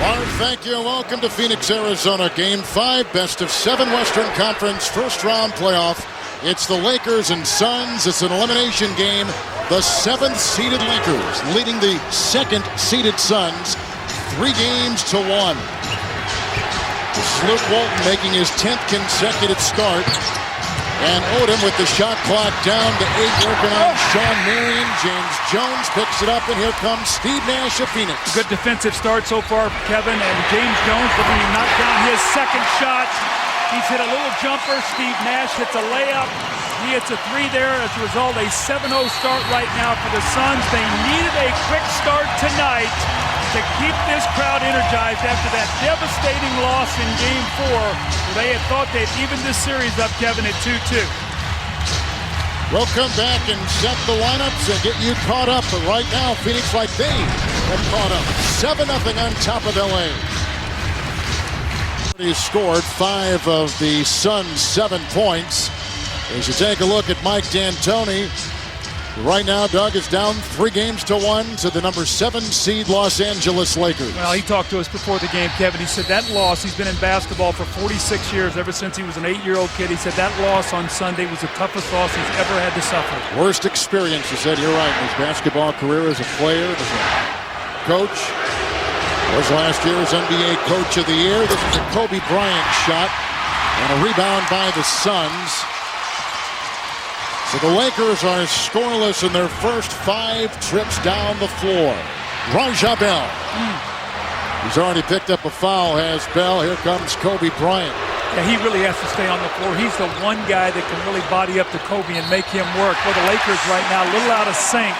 Mark, thank you and welcome to Phoenix, Arizona. Game 5, best of 7 Western Conference first round playoff. It's the Lakers and Suns. It's an elimination game. The 7th seeded Lakers leading the 2nd seeded Suns 3-1. This is Luke Walton making his 10th consecutive start. And Odom with the shot clock down to 8, working on Sean Marion. James Jones picks it up, and here comes Steve Nash of Phoenix. Good defensive start so far, Kevin, and James Jones looking to knock down his second shot. He's hit a little jumper. Steve Nash hits a layup. He hits a 3 there. As a result, a 7-0 start right now for the Suns. They needed a quick start tonight to keep this crowd energized after that devastating loss in Game 4. They had thought they'd evened this series up, Kevin, at 2-2. We'll come back and set the lineups and get you caught up. But right now, Phoenix, like they have caught up. 7-0 on top of LA. He scored 5 of the Suns' 7 points. As you take a look at Mike D'Antoni, right now, Doug is down 3-1 to the number 7 seed Los Angeles Lakers. Well, he talked to us before the game, Kevin. He said that loss, he's been in basketball for 46 years, ever since he was an 8-year-old kid. He said that loss on Sunday was the toughest loss he's ever had to suffer. Worst experience, he said. You're right. In his basketball career as a player, as a coach. Was last year's NBA Coach of the Year. This is a Kobe Bryant shot and a rebound by the Suns. So the Lakers are scoreless in their first 5 trips down the floor. R1G5. He's already picked up a foul, has Bell. Here comes Kobe Bryant. Yeah, he really has to stay on the floor. He's the one guy that can really body up to Kobe and make him work. Well, the Lakers right now, a little out of sync.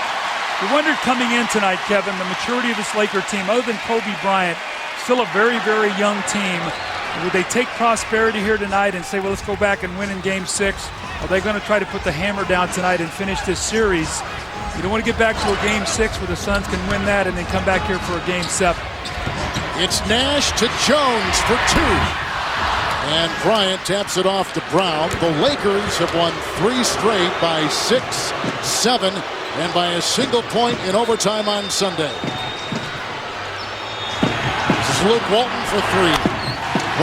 We wondered coming in tonight, Kevin, the maturity of this Laker team, other than Kobe Bryant, still a very, very young team. Would they take prosperity here tonight and say, well, let's go back and win in Game 6? Are they going to try to put the hammer down tonight and finish this series? You don't want to get back to a Game 6 where the Suns can win that and then come back here for a Game 7. It's Nash to Jones for 2. And Bryant taps it off to Brown. The Lakers have won 3 straight by 6, 7, and by a single point in overtime on Sunday. This is Luke Walton for 3.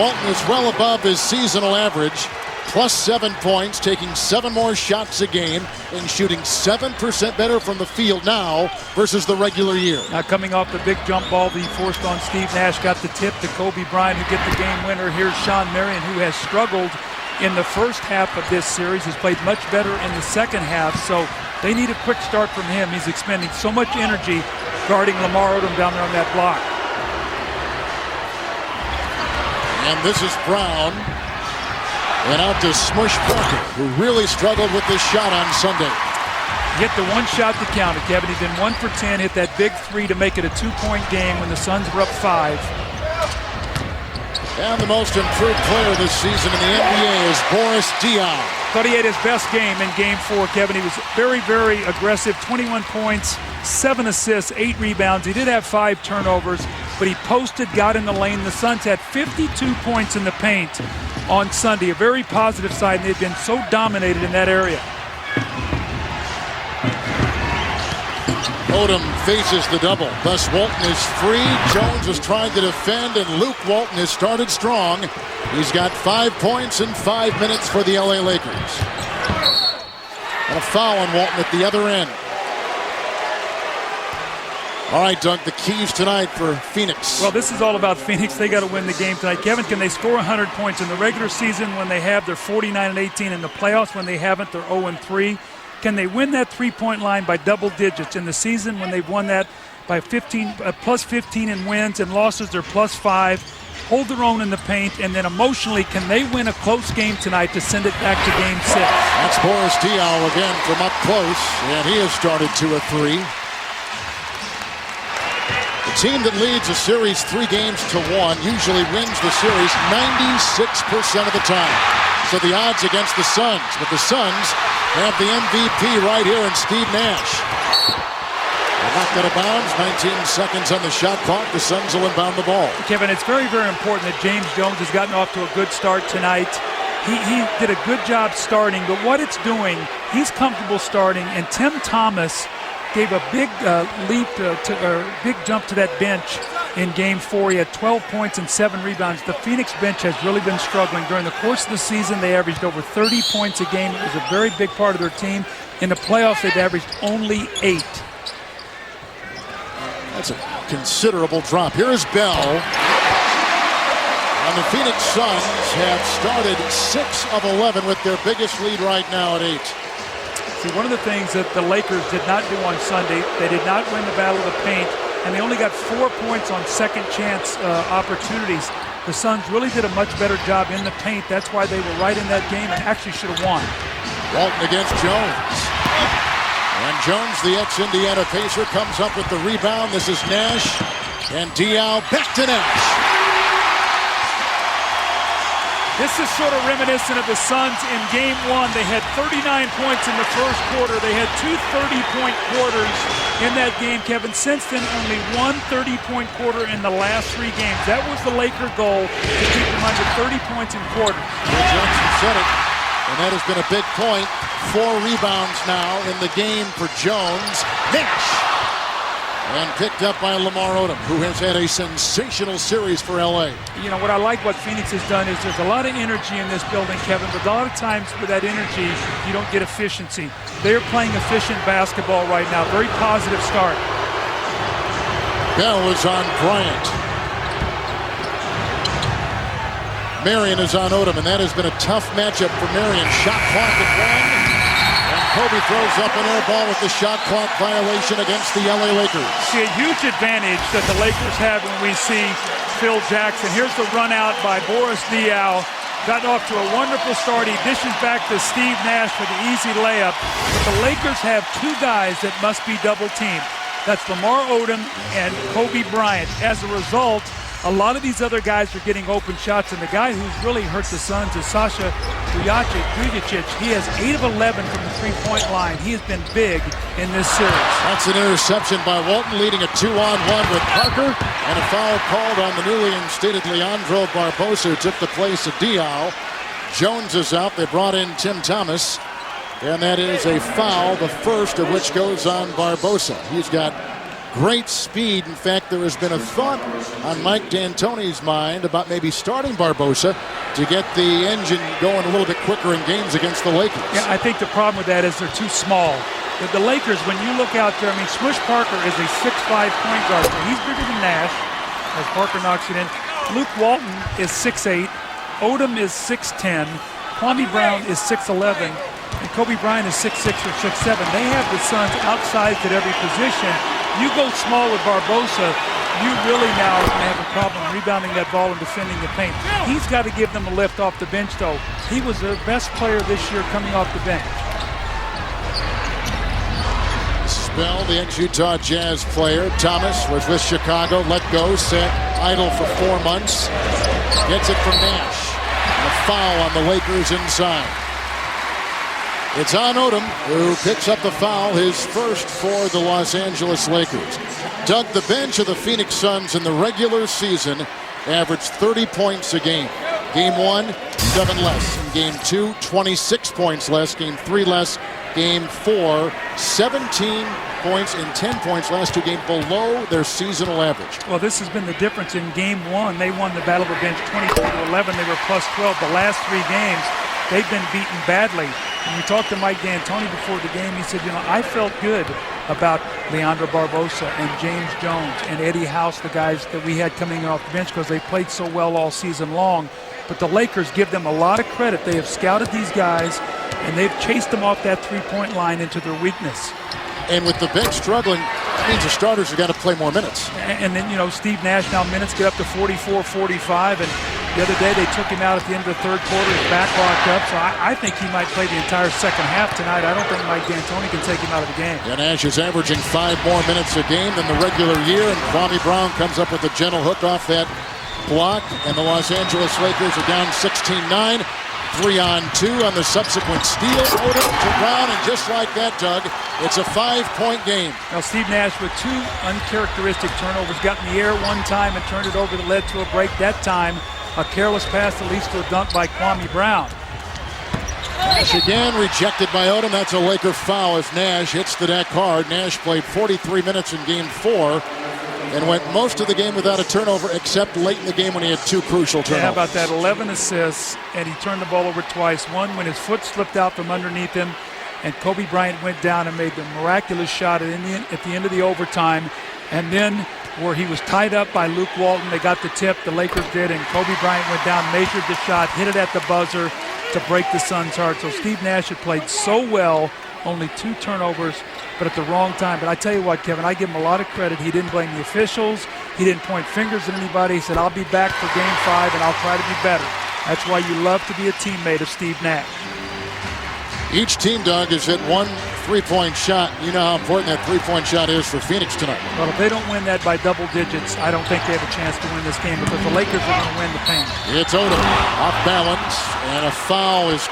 Walton is well above his seasonal average, plus 7 points, taking 7 more shots a game and shooting 7% better from the field now versus the regular year. Now coming off the big jump ball that he forced on Steve Nash, got the tip to Kobe Bryant who get the game winner. Here's Sean Marion, who has struggled in the first half of this series. He's played much better in the second half, so they need a quick start from him. He's expending so much energy guarding Lamar Odom down there on that block. And this is Brown. And out to Smush Parker, who really struggled with this shot on Sunday. Hit the one shot that counted, Kevin. He's been 1 for 10, hit that big 3 to make it a 2-point game when the Suns were up 5. And the most improved player this season in the NBA is Boris Diaw. Thought he had his best game in Game 4, Kevin. He was very, very aggressive. 21 points, 7 assists, 8 rebounds. He did have 5 turnovers, but he posted, got in the lane. The Suns had 52 points in the paint on Sunday. A very positive side, and they've been so dominated in that area. Odom faces the double. Thus Walton is free. Jones is trying to defend, and Luke Walton has started strong. He's got 5 points in 5 minutes for the LA Lakers. And a foul on Walton at the other end. All right, Doug, the keys tonight for Phoenix. Well, this is all about Phoenix. They got to win the game tonight. Kevin, can they score 100 points in the regular season when they have? They're 49-18. In the playoffs when they haven't, they're 0-3. Can they win that 3-point line by double digits in the season when they've won that by 15, plus 15 in wins, and losses they're plus 5, hold their own in the paint, and then emotionally, can they win a close game tonight to send it back to Game 6? That's Boris Diaw again from up close, and he has started 2 of 3. The team that leads a series 3-1 usually wins the series 96% of the time. So the odds against the Suns, but the Suns have the MVP right here in Steve Nash. They're knocked out of bounds, 19 seconds on the shot clock. The Suns will inbound the ball. Kevin, it's very, very important that James Jones has gotten off to a good start tonight. He did a good job starting, but what it's doing, he's comfortable starting, and Tim Thomas gave a big big jump to that bench in Game 4. He had 12 points and 7 rebounds. The Phoenix bench has really been struggling. During the course of the season, they averaged over 30 points a game. It was a very big part of their team. In the playoffs, they've averaged only 8. That's a considerable drop. Here is Bell. And the Phoenix Suns have started 6 of 11 with their biggest lead right now at 8. See, one of the things that the Lakers did not do on Sunday, they did not win the battle of the paint, and they only got 4 points on second chance opportunities. The Suns really did a much better job in the paint. That's why they were right in that game and actually should have won. Walton against Jones. And Jones, the ex-Indiana Pacer, comes up with the rebound. This is Nash. And Diaw back to Nash. This is sort of reminiscent of the Suns in Game 1. They had 39 points in the first quarter. They had 2 30-point quarters in that game, Kevin. Since then, only 1 30-point quarter in the last 3 games. That was the Laker goal, to keep them under 30 points in quarters. Well, Johnson said it, and that has been a big point. 4 rebounds now in the game for Jones. Nash! And picked up by Lamar Odom, who has had a sensational series for L.A. You know, what I like what Phoenix has done is there's a lot of energy in this building, Kevin, but a lot of times with that energy, you don't get efficiency. They're playing efficient basketball right now. Very positive start. Bell is on Bryant. Marion is on Odom, and that has been a tough matchup for Marion. Shot clock at 1. Kobe throws up an air ball with the shot clock violation against the LA Lakers. See, a huge advantage that the Lakers have when we see Phil Jackson. Here's the run out by Boris Diaw. Got off to a wonderful start. He dishes back to Steve Nash for the easy layup. But the Lakers have 2 guys that must be double teamed. That's Lamar Odom and Kobe Bryant. As a result, a lot of these other guys are getting open shots, and the guy who's really hurt the Suns is Sasha Vujacic. He has 8 of 11 from the three-point line. He has been big in this series. That's an interception by Walton, leading a 2-on-1 with Parker, and a foul called on the newly instated Leandro Barbosa, who took the place of Diaw. Jones is out. They brought in Tim Thomas, and that is a foul, the first of which goes on Barbosa. He's got great speed. In fact, there has been a thought on Mike D'Antoni's mind about maybe starting Barbosa to get the engine going a little bit quicker in games against the Lakers. Yeah, I think the problem with that is they're too small. The Lakers, when you look out there, I mean, Smush Parker is a 6'5" point guard. So he's bigger than Nash, as Parker knocks it in. Luke Walton is 6'8". Odom is 6'10". Kwame Brown is 6'11". And Kobe Bryant is 6'6" or 6'7". They have the Suns outsized at every position. You go small with Barbosa, you really now are going to have a problem rebounding that ball and defending the paint. He's got to give them a lift off the bench, though. He was their best player this year coming off the bench. Spell, the ex-Utah Jazz player. Thomas was with Chicago, let go, sat idle for 4 months. Gets it from Nash. And a foul on the Lakers inside. It's on Odom, who picks up the foul, his first for the Los Angeles Lakers. Doug, the bench of the Phoenix Suns in the regular season averaged 30 points a game. Game 1, 7 less. In Game 2, 26 points less. Game 3 less. Game 4, 17 points and 10 points last 2 games below their seasonal average. Well, this has been the difference. In Game 1, they won the Battle of the Bench 23-11. They were plus 12. The last 3 games, they've been beaten badly. When we talked to Mike D'Antoni before the game, he said, you know, I felt good about Leandro Barbosa and James Jones and Eddie House, the guys that we had coming off the bench, because they played so well all season long. But the Lakers give them a lot of credit. They have scouted these guys, and they've chased them off that three-point line into their weakness. And with the bench struggling, that means the starters have got to play more minutes. And then, you know, Steve Nash now minutes get up to 44, 45, and the other day they took him out at the end of the third quarter. His back locked up, so I think he might play the entire second half tonight. I don't think Mike D'Antoni can take him out of the game. And Nash is averaging 5 more minutes a game than the regular year, and Kwame Brown comes up with a gentle hook off that block, and the Los Angeles Lakers are down 16-9. 3-on-2 on the subsequent steal. Odom to Brown, and just like that, Doug, it's a 5-point game. Now, Steve Nash with 2 uncharacteristic turnovers, got in the air one time and turned it over that led to a break. That time, a careless pass that leads to a dunk by Kwame Brown. Nash again rejected by Odom. That's a Laker foul as Nash hits the deck hard. Nash played 43 minutes in Game 4. and went most of the game without a turnover, except late in the game when he had 2 crucial turnovers. Yeah, how about that? 11 assists, and he turned the ball over twice. One when his foot slipped out from underneath him, and Kobe Bryant went down and made the miraculous shot at the end of the overtime. And then where he was tied up by Luke Walton, they got the tip, the Lakers did, and Kobe Bryant went down, measured the shot, hit it at the buzzer to break the Suns' heart. So Steve Nash had played so well, only 2 turnovers, but at the wrong time. But I tell you what, Kevin, I give him a lot of credit. He didn't blame the officials. He didn't point fingers at anybody. He said, I'll be back for Game 5, and I'll try to be better. That's why you love to be a teammate of Steve Nash. Each team, Doug, has hit 1 3-point shot. You know how important that 3-point shot is for Phoenix tonight. Well, if they don't win that by double digits, I don't think they have a chance to win this game because the Lakers are going to win the paint. It's Odom off balance, and a foul is...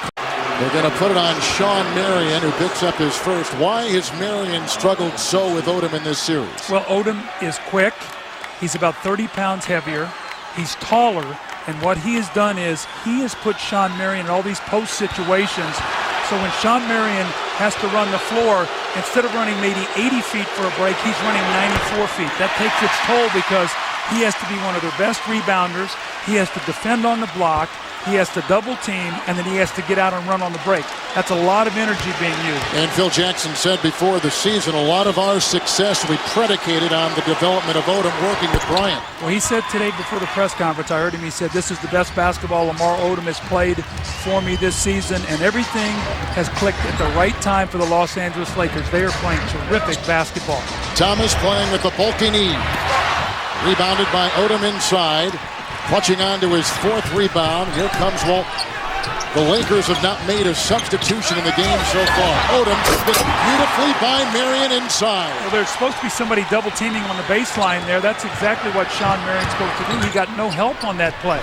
They're going to put it on Sean Marion, who picks up his first. Why has Marion struggled so with Odom in this series? Well, Odom is quick. He's about 30 pounds heavier. He's taller. And what he has done is he has put Sean Marion in all these post situations. So when Sean Marion has to run the floor, instead of running maybe 80 feet for a break, he's running 94 feet. That takes its toll because he has to be one of their best rebounders. He has to defend on the block. He has to double team, and then he has to get out and run on the break. That's a lot of energy being used. And Phil Jackson said before the season, a lot of our success will be predicated on the development of Odom working with Bryant. Well, he said today before the press conference, I heard him, he said, this is the best basketball Lamar Odom has played for me this season, and everything has clicked at the right time for the Los Angeles Lakers. They are playing terrific basketball. Thomas playing with the bulky knee. Rebounded by Odom inside. Clutching on to his 4th rebound. Here comes Walt. The Lakers have not made a substitution in the game so far. Odom picked beautifully by Marion inside. Well, there's supposed to be somebody double teaming on the baseline there. That's exactly what Sean Marion's supposed to do. He got no help on that play.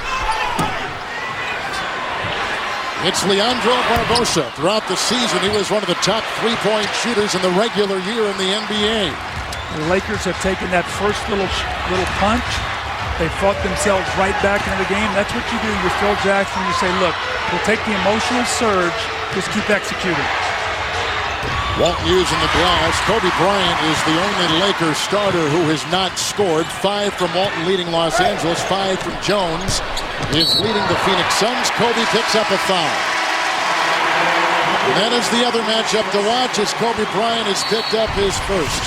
It's Leandro Barbosa. Throughout the season, he was one of the top 3-point shooters in the regular year in the NBA. The Lakers have taken that first little punch. They fought themselves right back into the game. That's what you do. You're Phil Jackson. You say, look, we'll take the emotional surge. Just keep executing. Walt using the glass. Kobe Bryant is the only Lakers starter who has not scored. 5 from Walton leading Los Angeles. 5 from Jones is leading the Phoenix Suns. Kobe picks up a foul. And that is the other matchup to watch as Kobe Bryant has picked up his first.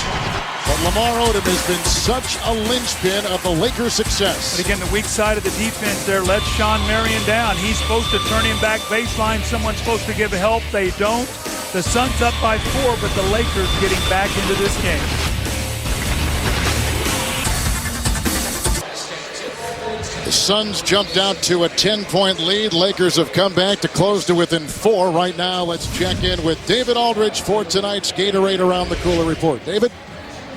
But Lamar Odom has been such a linchpin of the Lakers' success. But again, the weak side of the defense there lets Sean Marion down. He's supposed to turn him back baseline. Someone's supposed to give help. They don't. The Suns up by 4, but the Lakers getting back into this game. The Suns jumped out to a 10-point lead. Lakers have come back to close to within 4. Right now, let's check in with David Aldridge for tonight's Gatorade Around the Cooler report. David?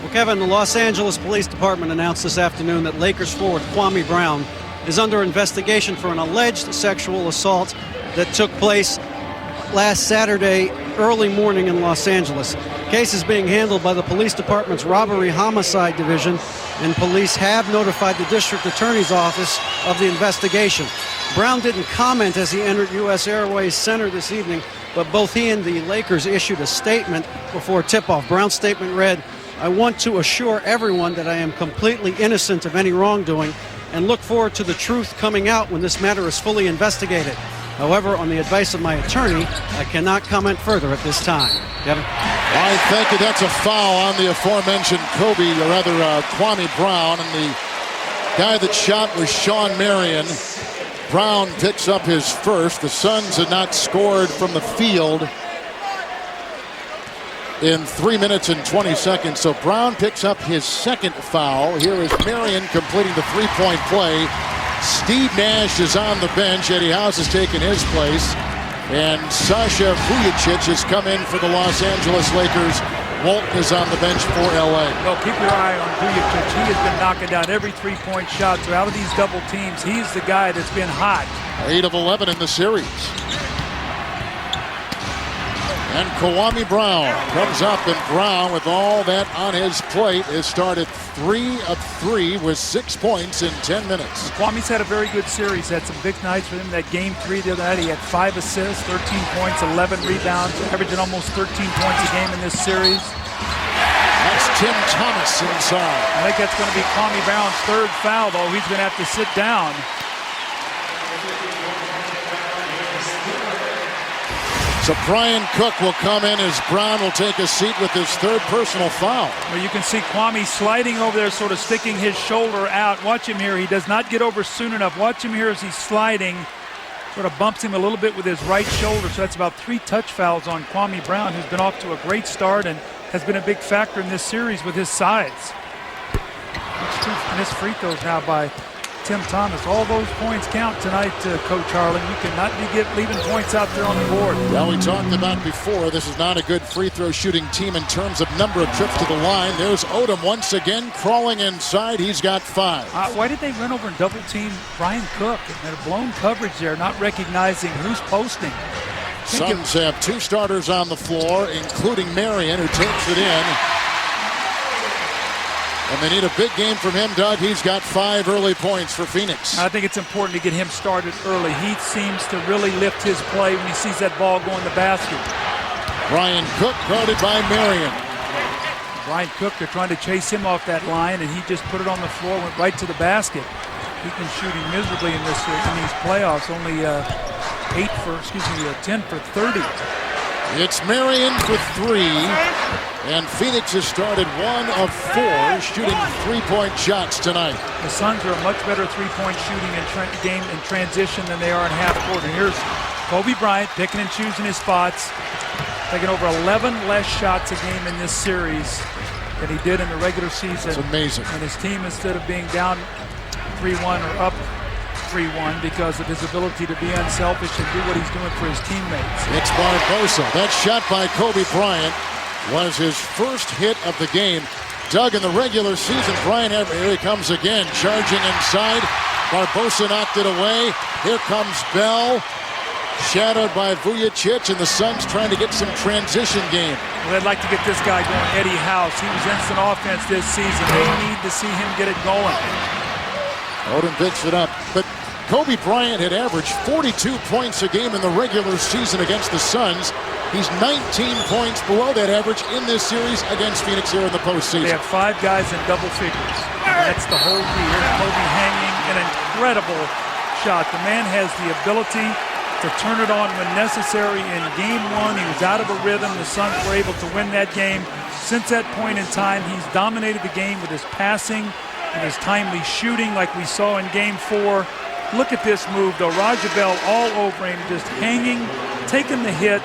Well, Kevin, the Los Angeles Police Department announced this afternoon that Lakers forward Kwame Brown is under investigation for an alleged sexual assault that took place last Saturday early morning in Los Angeles. The case is being handled by the police department's robbery homicide division, and police have notified the district attorney's office of the investigation. Brown didn't comment as he entered U.S. Airways Center this evening, but both he and the Lakers issued a statement before tip-off. Brown's statement read, "I want to assure everyone that I am completely innocent of any wrongdoing and look forward to the truth coming out when this matter is fully investigated. However, on the advice of my attorney, I cannot comment further at this time." Kevin? I think that's a foul on the aforementioned Kwame Brown, and the guy that shot was Sean Marion. Brown picks up his first. The Suns had not scored from the field in 3 minutes and 20 seconds. So Brown picks up his second foul. Here is Marion completing the 3-point play. Steve Nash is on the bench. Eddie House has taken his place. And Sasha Vujacic has come in for the Los Angeles Lakers. Walton is on the bench for L.A. Well, keep your eye on Vujacic. He has been knocking down every 3-point shot. So out of these double teams, he's the guy that's been hot. 8 of 11 in the series. And Kwame Brown comes up, and Brown, with all that on his plate, has started 3 of 3 with 6 points in 10 minutes. Kwame's had a very good series. Had some big nights for him. That game 3 the other night, he had 5 assists, 13 points, 11 rebounds, averaging almost 13 points a game in this series. That's Tim Thomas inside. I think that's going to be Kwame Brown's third foul, though. He's going to have to sit down. So Brian Cook will come in as Brown will take a seat with his third personal foul. Well, you can see Kwame sliding over there, sort of sticking his shoulder out. Watch him here. He does not get over soon enough. Watch him here as he's sliding. Sort of bumps him a little bit with his right shoulder. So that's about 3 touch fouls on Kwame Brown, who's been off to a great start and has been a big factor in this series with his size. That's 2 missed free throws now by Tim Thomas. All those points count tonight, Coach Harlan. You cannot be leaving points out there on the board. Well, we talked about before, this is not a good free throw shooting team in terms of number of trips to the line. There's Odom once again crawling inside. He's got 5. Why did they run over and double team Brian Cook? And a blown coverage there, not recognizing who's posting. Suns have 2 starters on the floor, including Marion, who takes it in. And they need a big game from him, Doug. He's got 5 early points for Phoenix. I think it's important to get him started early. He seems to really lift his play when he sees that ball go in the basket. Brian Cook guarded by Marion. Brian Cook, they're trying to chase him off that line, and he just put it on the floor, went right to the basket. He's been shooting miserably in these playoffs. Only 10 for 30. It's Marion for 3. And Phoenix has started 1 of 4 shooting 3-point shots tonight. The Suns are a much better 3-point shooting game in transition than they are in half court. And here's Kobe Bryant picking and choosing his spots, taking over 11 less shots a game in this series than he did in the regular season. It's amazing. And his team, instead of being down 3-1 or up 3-1 because of his ability to be unselfish and do what he's doing for his teammates. It's Barbosa. That shot by Kobe Bryant was his first hit of the game. Doug, in the regular season, Bryant, here he comes again, charging inside. Barbosa knocked it away. Here comes Bell, shadowed by Vujacic, and the Suns trying to get some transition game. Well, they'd like to get this guy going, Eddie House. He was instant offense this season. They need to see him get it going. Odom picks it up, but Kobe Bryant had averaged 42 points a game in the regular season against the Suns. He's 19 points below that average in this series against Phoenix here in the postseason. They have 5 guys in double figures. That's the whole key. Here's Kobe hanging, an incredible shot. The man has the ability to turn it on when necessary. In game 1, he was out of a rhythm. The Suns were able to win that game. Since that point in time, he's dominated the game with his passing and his timely shooting like we saw in game 4. Look at this move, though. Raja Bell all over him, just hanging, taking the hit,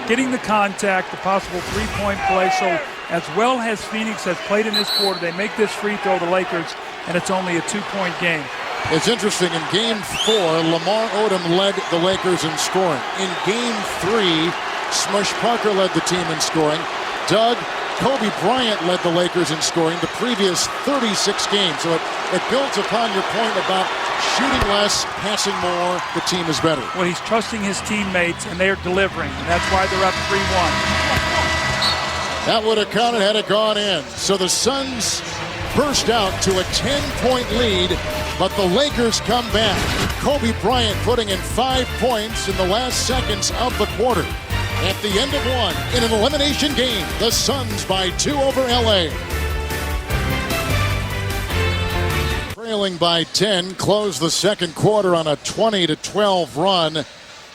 getting the contact, the possible 3-point play. So as well as Phoenix has played in this quarter, they make this free throw, the Lakers, and it's only a 2-point game. It's interesting. In game 4, Lamar Odom led the Lakers in scoring. In game 3, Smush Parker led the team in scoring. Doug, Kobe Bryant led the Lakers in scoring the previous 36 games. So it builds upon your point about shooting less, passing more, the team is better. Well, he's trusting his teammates, and they are delivering, and that's why they're up 3-1. That would have counted had it gone in. So the Suns burst out to a 10-point lead, but the Lakers come back. Kobe Bryant putting in 5 points in the last seconds of the quarter. At the end of 1, in an elimination game, the Suns by 2 over LA. Trailing by 10, close the second quarter on a 20-12 run.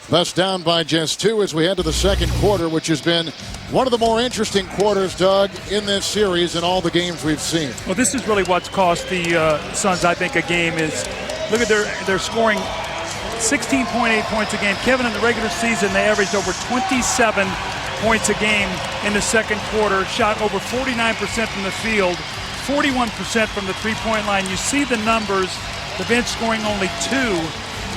Thus down by just 2 as we head to the second quarter, which has been one of the more interesting quarters, Doug, in this series and all the games we've seen. Well, this is really what's cost the Suns, I think, a game is, look at their scoring 16.8 points a game. Kevin, in the regular season, they averaged over 27 points a game in the second quarter, shot over 49% from the field, 41% from the three-point line. You see the numbers, the bench scoring only 2,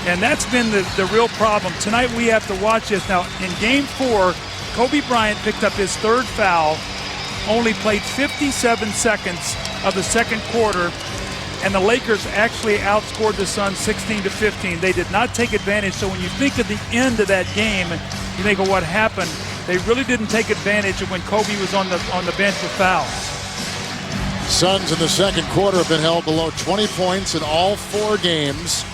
and that's been the real problem. Tonight we have to watch this. Now, in game 4, Kobe Bryant picked up his 3rd foul, only played 57 seconds of the second quarter, and the Lakers actually outscored the Suns 16-15. They did not take advantage. So when you think of the end of that game, you think of what happened. They really didn't take advantage of when Kobe was on the bench with fouls. Suns in the second quarter have been held below 20 points in all 4 games.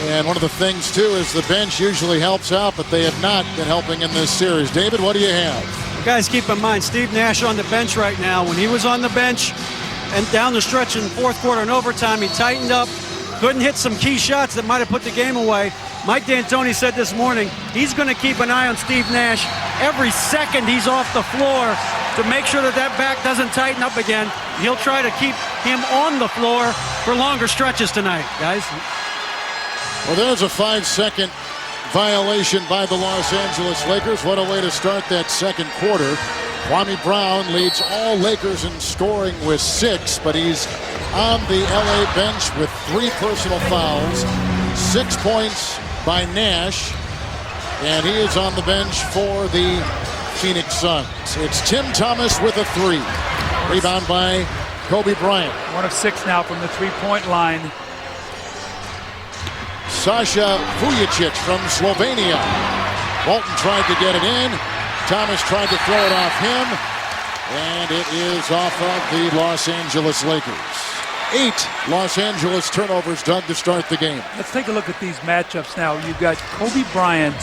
And one of the things, too, is the bench usually helps out, but they have not been helping in this series. David, what do you have? Guys, keep in mind, Steve Nash on the bench right now. When he was on the bench and down the stretch in the fourth quarter and overtime, he tightened up, couldn't hit some key shots that might have put the game away. Mike D'Antoni said this morning he's going to keep an eye on Steve Nash every second he's off the floor to make sure that back doesn't tighten up again. He'll try to keep him on the floor for longer stretches tonight, guys. Well, there's a 5-second violation by the Los Angeles Lakers. What a way to start that second quarter. Kwame Brown leads all Lakers in scoring with 6, but he's on the LA bench with 3 personal fouls. 6 points by Nash, and he is on the bench for the Phoenix Suns. It's Tim Thomas with a 3. Rebound by Kobe Bryant. 1 of 6 now from the three-point line. Sasha Vujacic from Slovenia. Walton tried to get it in. Thomas tried to throw it off him, and it is off of the Los Angeles Lakers. 8 Los Angeles turnovers, Doug, to start the game. Let's take a look at these matchups now. You've got Kobe Bryant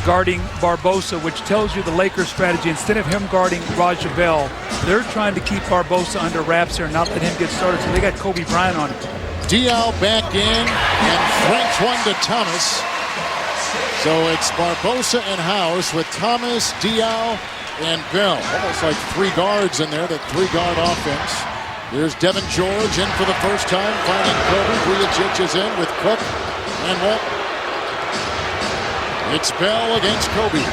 guarding Barbosa, which tells you the Lakers' strategy. Instead of him guarding Rajabel, they're trying to keep Barbosa under wraps here and not let him get started. So they got Kobe Bryant on it. Diaw back in and Frank's one to Thomas. So it's Barbosa and House with Thomas, Diaw, and Bell. Almost like 3 guards in there, that 3-guard offense. Here's Devin George in for the first time, finding Kobe. Vujacic is in with Cook and Walton. It's Bell against Kobe.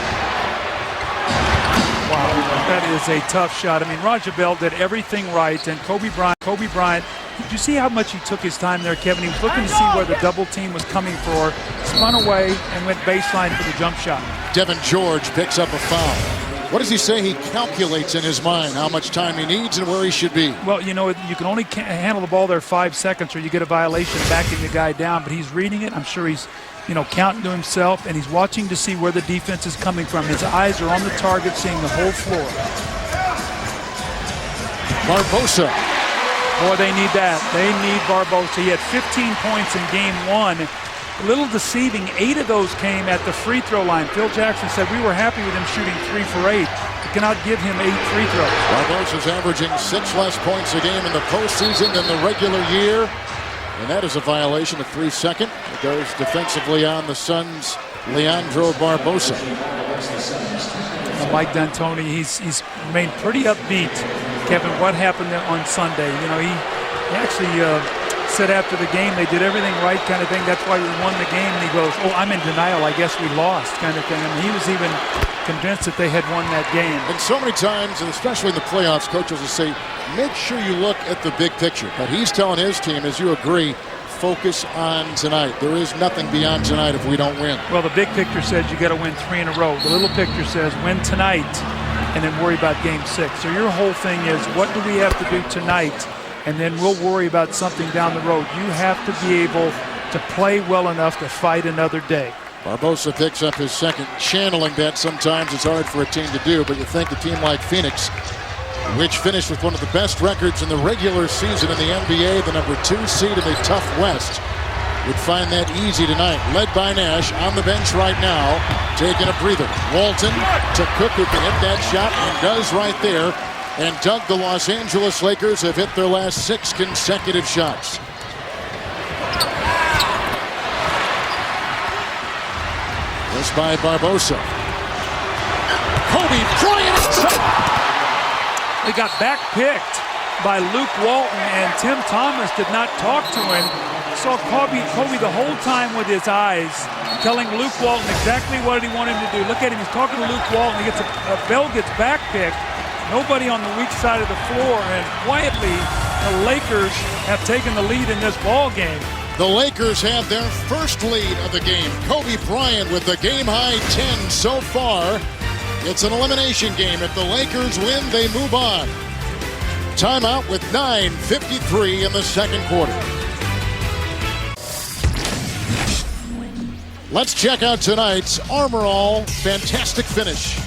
Wow, that is a tough shot. I mean, Rajabel did everything right, and Kobe Bryant, did you see how much he took his time there, Kevin? He was looking to see where the double team was coming for, spun away, and went baseline for the jump shot. Devin George picks up a foul. What does he say? He calculates in his mind how much time he needs and where he should be. Well, you know, you can only handle the ball there 5 seconds or you get a violation backing the guy down, but he's reading it. I'm sure he's, counting to himself, and he's watching to see where the defense is coming from. His eyes are on the target, seeing the whole floor. Barbosa. Boy, they need that. They need Barbosa. He had 15 points in game 1. A little deceiving. 8 of those came at the free throw line. Phil Jackson said we were happy with him shooting 3 for 8. We cannot give him 8 free throws. Barbosa's averaging 6 less points a game in the postseason than the regular year. And that is a violation of 3 seconds. It goes defensively on the Suns' Leandro Barbosa. Mike D'Antoni, he's remained pretty upbeat. Kevin, what happened on Sunday? He actually said after the game they did everything right kind of thing. That's why we won the game. And he goes, oh, I'm in denial. I guess we lost kind of thing. I mean, he was even convinced that they had won that game. And so many times, and especially in the playoffs, coaches will say, make sure you look at the big picture. But he's telling his team, as you agree, focus on tonight. There is nothing beyond tonight if we don't win. Well, the big picture says you got to win 3 in a row. The little picture says win tonight and then worry about game 6. So your whole thing is, what do we have to do tonight? And then we'll worry about something down the road. You have to be able to play well enough to fight another day. Barbosa picks up his second. Channeling that sometimes is hard for a team to do, but you think a team like Phoenix, which finished with one of the best records in the regular season in the NBA, the number 2 seed in the tough West, would find that easy tonight. Led by Nash on the bench right now, taking a breather. Walton to Cook, who can hit that shot, and does right there. And Doug, the Los Angeles Lakers have hit their last 6 consecutive shots. This by Barbosa. Kobe Bryant. They got back-picked by Luke Walton, and Tim Thomas did not talk to him. Saw Kobe the whole time with his eyes, telling Luke Walton exactly what he wanted him to do. Look at him, he's talking to Luke Walton. He gets Bell gets back-picked. Nobody on the weak side of the floor, and quietly the Lakers have taken the lead in this ball game. The Lakers have their first lead of the game. Kobe Bryant with the game-high 10 so far. It's an elimination game. If the Lakers win, they move on. Timeout with 9:53 in the second quarter. Let's check out tonight's Armor All fantastic finish.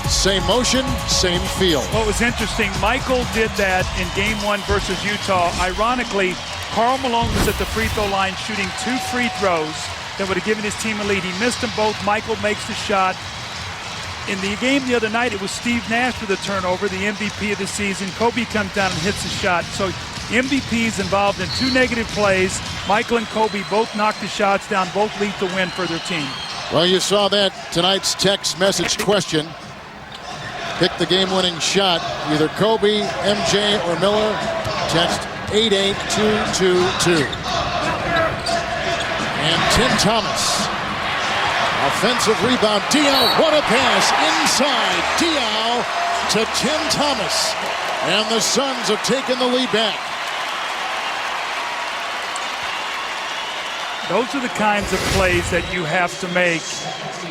Same motion, same feel. What was interesting, Michael did that in Game 1 versus Utah. Ironically, Karl Malone was at the free throw line shooting 2 free throws that would have given his team a lead. He missed them both. Michael makes the shot. In the game the other night, it was Steve Nash with a turnover, the MVP of the season. Kobe comes down and hits the shot. So MVP's involved in 2 negative plays. Michael and Kobe both knocked the shots down, both lead to win for their team. Well, you saw that tonight's text message question. Pick the game-winning shot, either Kobe, MJ, or Miller. Text 88222. And Tim Thomas. Offensive rebound. Diaw, what a pass inside. Diaw to Tim Thomas. And the Suns have taken the lead back. Those are the kinds of plays that you have to make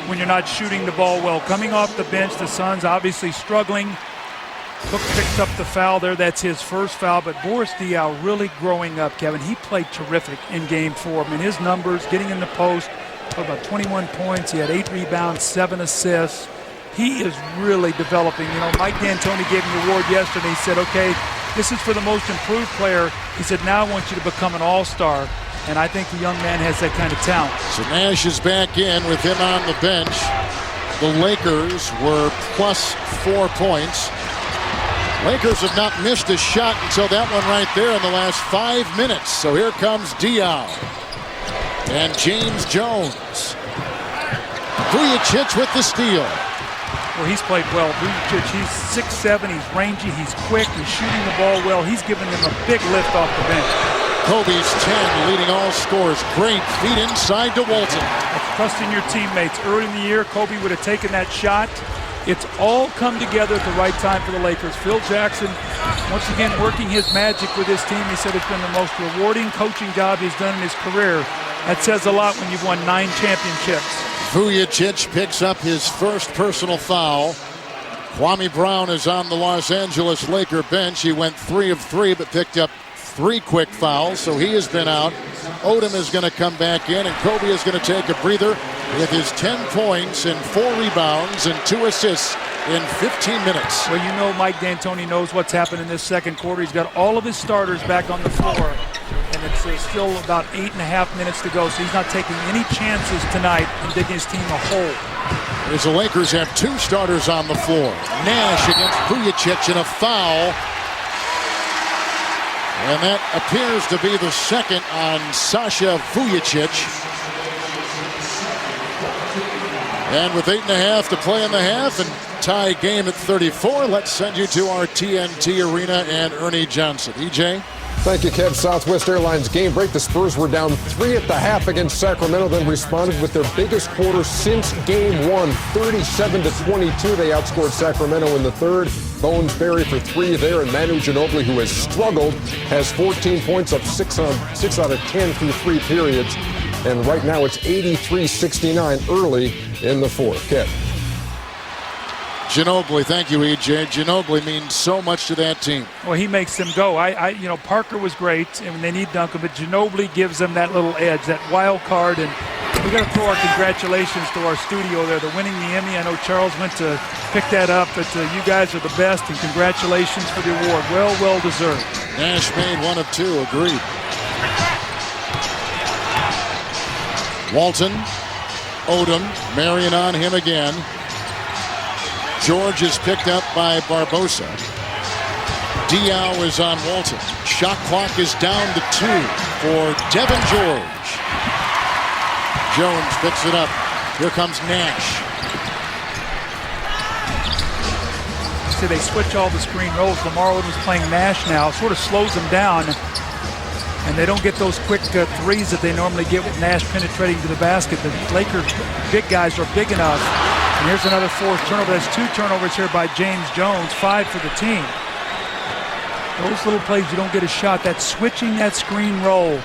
when you're not shooting the ball well. Coming off the bench, the Suns obviously struggling. Cook picks up the foul there. That's his first foul. But Boris Diaw really growing up, Kevin. He played terrific in Game 4. I mean, his numbers, getting in the post, about 21 points. He had 8 rebounds, 7 assists. He is really developing. You know, Mike D'Antoni gave him the award yesterday. He said, okay, this is for the most improved player. He said, now I want you to become an all-star. And I think the young man has that kind of talent. So Nash is back in with him on the bench. The Lakers were plus 4 points. Lakers have not missed a shot until that one right there in the last 5 minutes. So here comes Diaw. And James Jones. Vujacic with the steal. Well, he's played well. Vujacic, he's 6'7", he's rangy, he's quick, he's shooting the ball well. He's giving them a big lift off the bench. Kobe's 10, leading all scorers. Great feed inside to Walton. That's trusting your teammates. Early in the year, Kobe would have taken that shot. It's all come together at the right time for the Lakers. Phil Jackson, once again, working his magic with his team. He said it's been the most rewarding coaching job he's done in his career. That says a lot when you've won 9 championships. Vujacic picks up his first personal foul. Kwame Brown is on the Los Angeles Laker bench. He went 3 of 3, but picked up 3 quick fouls, so he has been out. Odom is going to come back in, and Kobe is going to take a breather with his 10 points and 4 rebounds and 2 assists in 15 minutes. Well, you know Mike D'Antoni knows what's happened in this second quarter. He's got all of his starters back on the floor, and it's still about 8.5 minutes to go, so he's not taking any chances tonight in digging his team a hole. As the Lakers have 2 starters on the floor. Nash against Vujacic in a foul. And that appears to be the second on Sasha Vujacic. And with 8.5 to play in the half and tie game at 34, let's send you to our TNT Arena and Ernie Johnson. EJ? Thank you, Kev. Southwest Airlines game break. The Spurs were down 3 at the half against Sacramento, then responded with their biggest quarter since Game 1, 37-22. They outscored Sacramento in the third. Bones Berry for 3 there, and Manu Ginobili, who has struggled, has 14 points, up 6 out of 10 through 3 periods. And right now it's 83-69 early in the fourth. Kev. Ginobili, thank you, EJ. Ginobili means so much to that team. Well, he makes them go. You know, Parker was great, and they need Duncan, but Ginobili gives them that little edge, that wild card. And we got to throw our congratulations to our studio there. They're winning the Emmy. I know Charles went to pick that up, but you guys are the best, and congratulations for the award. Well deserved. Nash made 1 of 2. Agreed. Walton, Odom, Marion on him again. George is picked up by Barbosa. Diaw is on Walton. Shot clock is down to 2 for Devin George. Jones picks it up. Here comes Nash. See, they switch all the screen rolls. Lamar Odom is playing Nash now. Sort of slows them down. And they don't get those quick threes that they normally get with Nash penetrating to the basket. The Lakers big guys are big enough. And here's another 4th turnover. That's 2 turnovers here by James Jones, 5 for the team. Those little plays, you don't get a shot. That's switching that screen roll.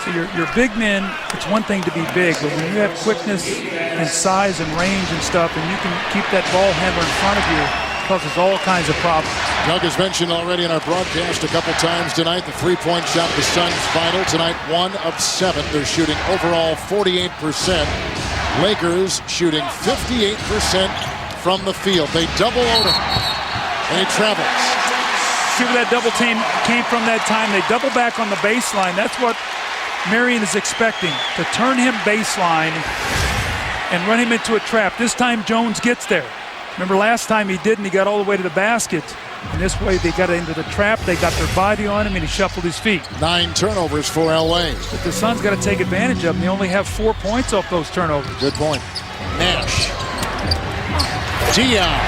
So your big men, it's one thing to be big, but when you have quickness and size and range and stuff, and you can keep that ball handler in front of you, it causes all kinds of problems. Doug has mentioned already in our broadcast a couple times tonight, the 3-point shot, the Suns final. Tonight, 1 of 7. They're shooting overall 48%. Lakers shooting 58% from the field. They double Odom, and he travels. See where that double team came from that time. They double back on the baseline. That's what Marion is expecting to turn him baseline and run him into a trap. This time Jones gets there. Remember last time he didn't, he got all the way to the basket. And this way they got into the trap, they got their body on him, and he shuffled his feet. 9 turnovers for LA. But the Suns got to take advantage of them. They only have 4 points off those turnovers. Good point. Nash. Dion.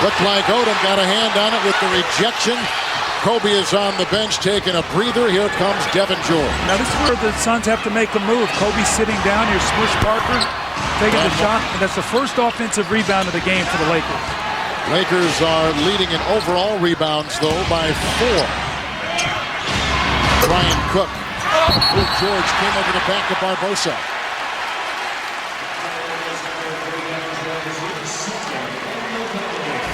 Looked like Odom got a hand on it with the rejection. Kobe is on the bench taking a breather. Here comes Devin George. Now this is where the Suns have to make a move. Kobe sitting down here, Smush Parker taking the shot. And that's the first offensive rebound of the game for the Lakers. Lakers are leading in overall rebounds, though, by 4. Brian Cook. George came over the back of Barbosa.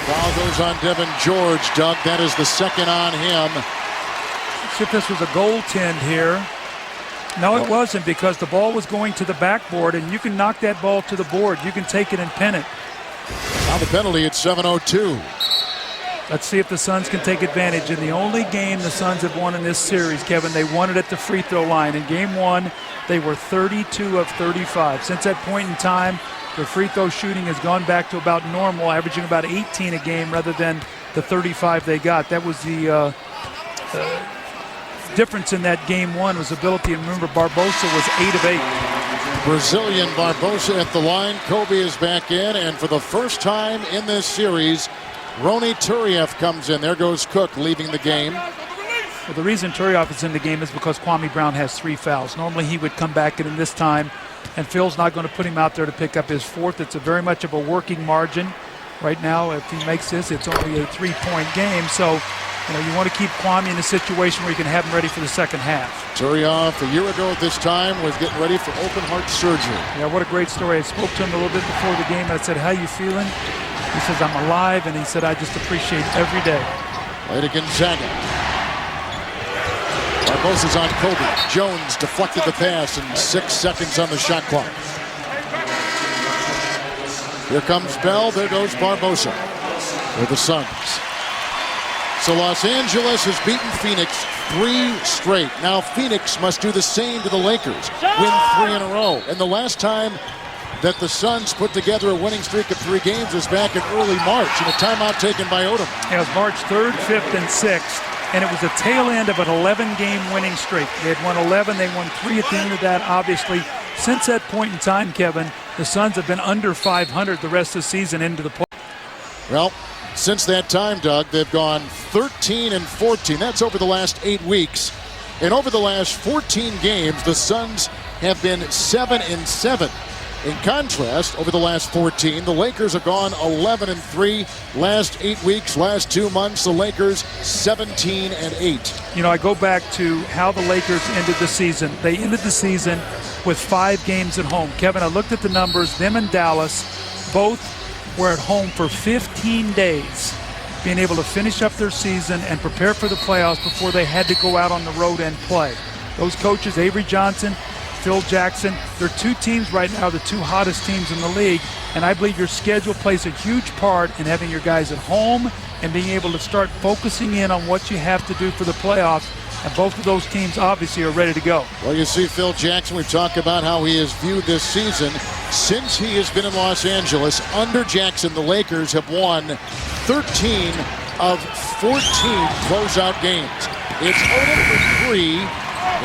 Foul goes on Devin George, Doug. That is the second on him. See if this was a goaltend here. No, it wasn't, because the ball was going to the backboard, and you can knock that ball to the board. You can take it and pin it. Now the penalty at 7:02. Let's see if the Suns can take advantage. In the only game the Suns have won in this series, Kevin, they won it at the free throw line. In game 1, they were 32 of 35. Since that point in time, their free throw shooting has gone back to about normal, averaging about 18 a game rather than the 35 they got. That was the difference in that game 1 was ability. And remember, Barbosa was 8 of 8. Brazilian Barbosa at the line. Kobe is back in, and for the first time in this series, Rony Turiev comes in. There goes Cook leaving the game. Well, the reason Turiev is in the game is because Kwame Brown has 3 fouls. Normally he would come back in this time, and Phil's not going to put him out there to pick up his 4th. It's a very much of a working margin. Right now, if he makes this, it's only a 3-point game. So, you want to keep Kwame in a situation where you can have him ready for the second half. Turiev, a year ago at this time, was getting ready for open heart surgery. Yeah, what a great story. I spoke to him a little bit before the game. I said, how you feeling? He says, I'm alive, and he said, I just appreciate every day. Play to Gonzaga. Barbosa's on Kobe. Jones deflected the pass, and 6 seconds on the shot clock. Here comes Bell. There goes Barbosa with the Suns. So Los Angeles has beaten Phoenix 3 straight. Now Phoenix must do the same to the Lakers. Win 3 in a row. And the last time that the Suns put together a winning streak of 3 games was back in early March in a timeout taken by Odom. It was March 3rd, 5th, and 6th. And it was the tail end of an 11-game winning streak. They had won 11. They won 3 at the end of that, obviously. Since that point in time, Kevin, the Suns have been under 500 the rest of the season into the play. Well, since that time, Doug, they've gone 13 and 14. That's over the last 8 weeks. And over the last 14 games, the Suns have been 7 and 7. In contrast, over the last 14, the Lakers have gone 11 and 3. Last 8 weeks, last 2 months, the Lakers 17 and 8. I go back to how the Lakers ended the season. They ended the season with 5 games at home. Kevin, I looked at the numbers. Them and Dallas both were at home for 15 days, being able to finish up their season and prepare for the playoffs before they had to go out on the road and play. Those coaches, Avery Johnson, Phil Jackson, they're 2 teams right now, the 2 hottest teams in the league, and I believe your schedule plays a huge part in having your guys at home and being able to start focusing in on what you have to do for the playoffs. And both of those teams obviously are ready to go. Well, you see Phil Jackson, we talk about how he has viewed this season. Since he has been in Los Angeles, under Jackson, the Lakers have won 13 of 14 closeout games. It's Odom for 3,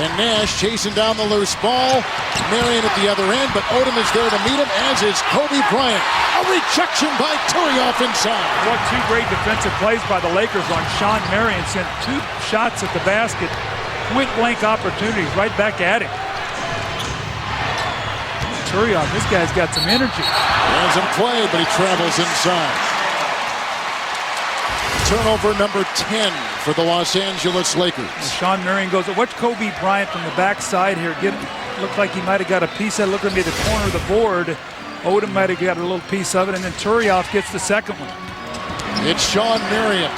and Nash chasing down the loose ball. Marion at the other end, but Odom is there to meet him, as is Kobe Bryant. A rejection by Turiev inside. What 2 great defensive plays by the Lakers on Sean Marion. Sent 2 shots at the basket. Point-blank opportunities right back at him. Turiev, this guy's got some energy. He hasn't played, but he travels inside. Turnover number 10 for the Los Angeles Lakers. And Sean Marion goes, watch Kobe Bryant from the backside here. Looked like he might have got a piece of it. Looked at me at the corner of the board. Odom might have got a little piece of it, and then Turiev gets the second one. It's Sean Marion.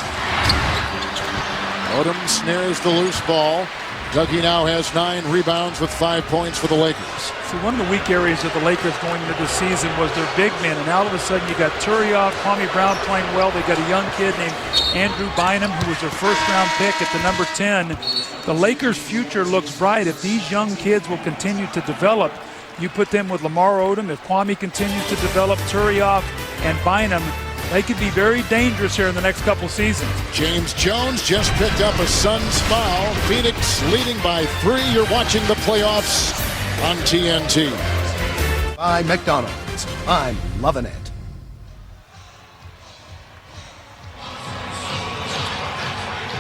Odom snares the loose ball. Dougie now has 9 rebounds with 5 points for the Lakers. See, one of the weak areas of the Lakers going into the season was their big men, and all of a sudden you got Turioff, Kwame Brown playing well. They got a young kid named Andrew Bynum, who was their first-round pick at the number 10. The Lakers' future looks bright if these young kids will continue to develop. You put them with Lamar Odom. If Kwame continues to develop, Turioff and Bynum, they could be very dangerous here in the next couple seasons. James Jones just picked up a Suns foul. Phoenix leading by 3. You're watching the playoffs on TNT. By McDonald's. I'm loving it.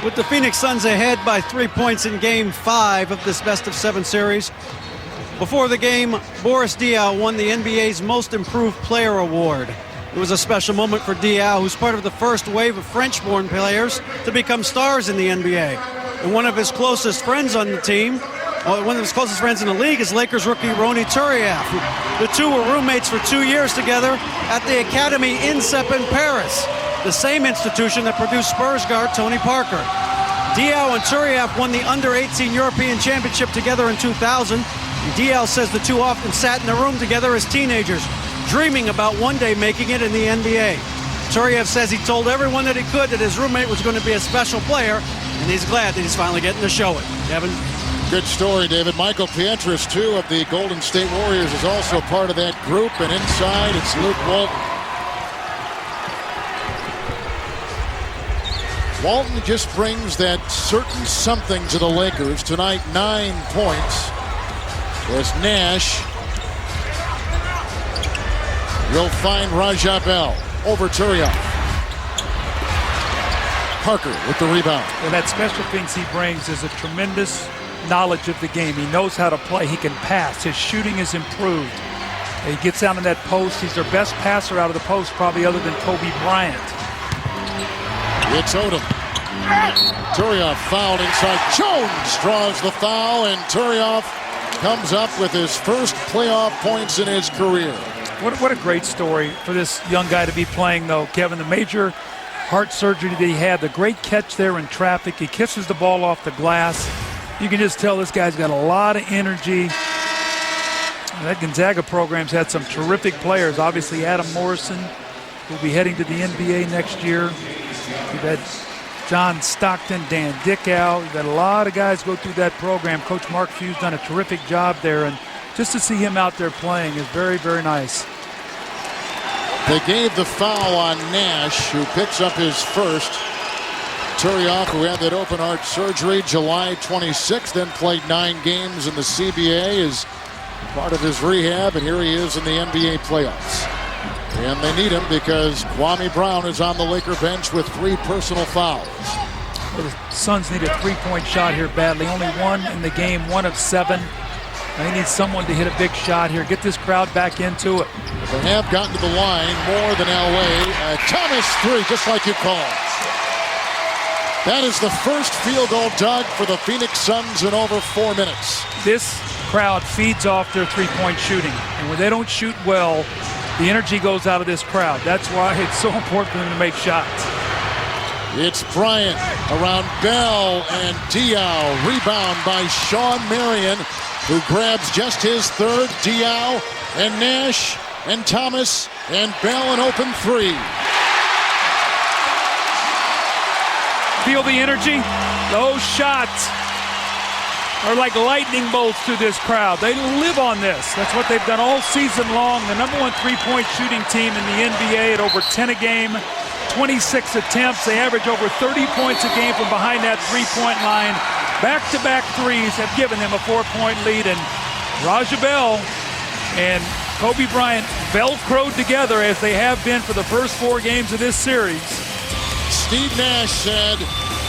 With the Phoenix Suns ahead by 3 points in Game 5 of this best-of-7 series. Before the game, Boris Diaw won the NBA's Most Improved Player Award. It was a special moment for Diaw, who's part of the first wave of French-born players to become stars in the NBA. And one of his closest friends on the team, one of his closest friends in the league, is Lakers rookie Ronny Turiaf. The two were roommates for 2 years together at the Academy INSEP in Paris, the same institution that produced Spurs guard Tony Parker. Diaw and Turiaf won the Under-18 European Championship together in 2000. And Diaw says the two often sat in the room together as teenagers, dreaming about one day making it in the NBA. Turiaf says he told everyone that he could that his roommate was going to be a special player, and he's glad that he's finally getting to show it. Kevin? Good story, David. Michael Pietrus, too, of the Golden State Warriors, is also part of that group, and inside it's Luke Walton. Walton just brings that certain something to the Lakers. Tonight, 9 points. There's Nash. Will find Raja Bell over Turiaf. Parker with the rebound. And that special things he brings is a tremendous knowledge of the game. He knows how to play. He can pass. His shooting is improved. He gets down in that post. He's their best passer out of the post, probably other than Kobe Bryant. It's Odom. Turiaf fouled inside. Jones draws the foul, and Turiaf comes up with his first playoff points in his career. What a great story for this young guy to be playing, though, Kevin. The major heart surgery that he had, the great catch there in traffic. He kisses the ball off the glass. You can just tell this guy's got a lot of energy. And that Gonzaga program's had some terrific players. Obviously, Adam Morrison will be heading to the NBA next year. We've had John Stockton, Dan Dickow. We've had a lot of guys go through that program. Coach Mark Few's done a terrific job there, and just to see him out there playing is very, very nice. They gave the foul on Nash, who picks up his first. Turiaf, who had that open heart surgery July 26th, then played 9 games in the CBA, is part of his rehab, and here he is in the NBA playoffs. And they need him because Kwame Brown is on the Laker bench with 3 personal fouls. Well, the Suns need a three-point shot here badly. Only one in the game, 1 of 7. They need someone to hit a big shot here. Get this crowd back into it. They have gotten to the line more than LA. Thomas 3, just like you called. That is the first field goal dug for the Phoenix Suns in over 4 minutes. This crowd feeds off their three-point shooting. And when they don't shoot well, the energy goes out of this crowd. That's why it's so important for them to make shots. It's Bryant around Bell and Diaw. Rebound by Sean Marion, who grabs just his third. Diaw and Nash and Thomas and Bell an open 3. Feel the energy? Those shots are like lightning bolts through this crowd. They live on this. That's what they've done all season long. The number 1 three-point shooting team in the NBA at over 10 a game, 26 attempts. They average over 30 points a game from behind that three-point line. Back-to-back threes have given them a 4-point lead. And Raja Bell and Kobe Bryant velcroed together as they have been for the first 4 games of this series. Steve Nash said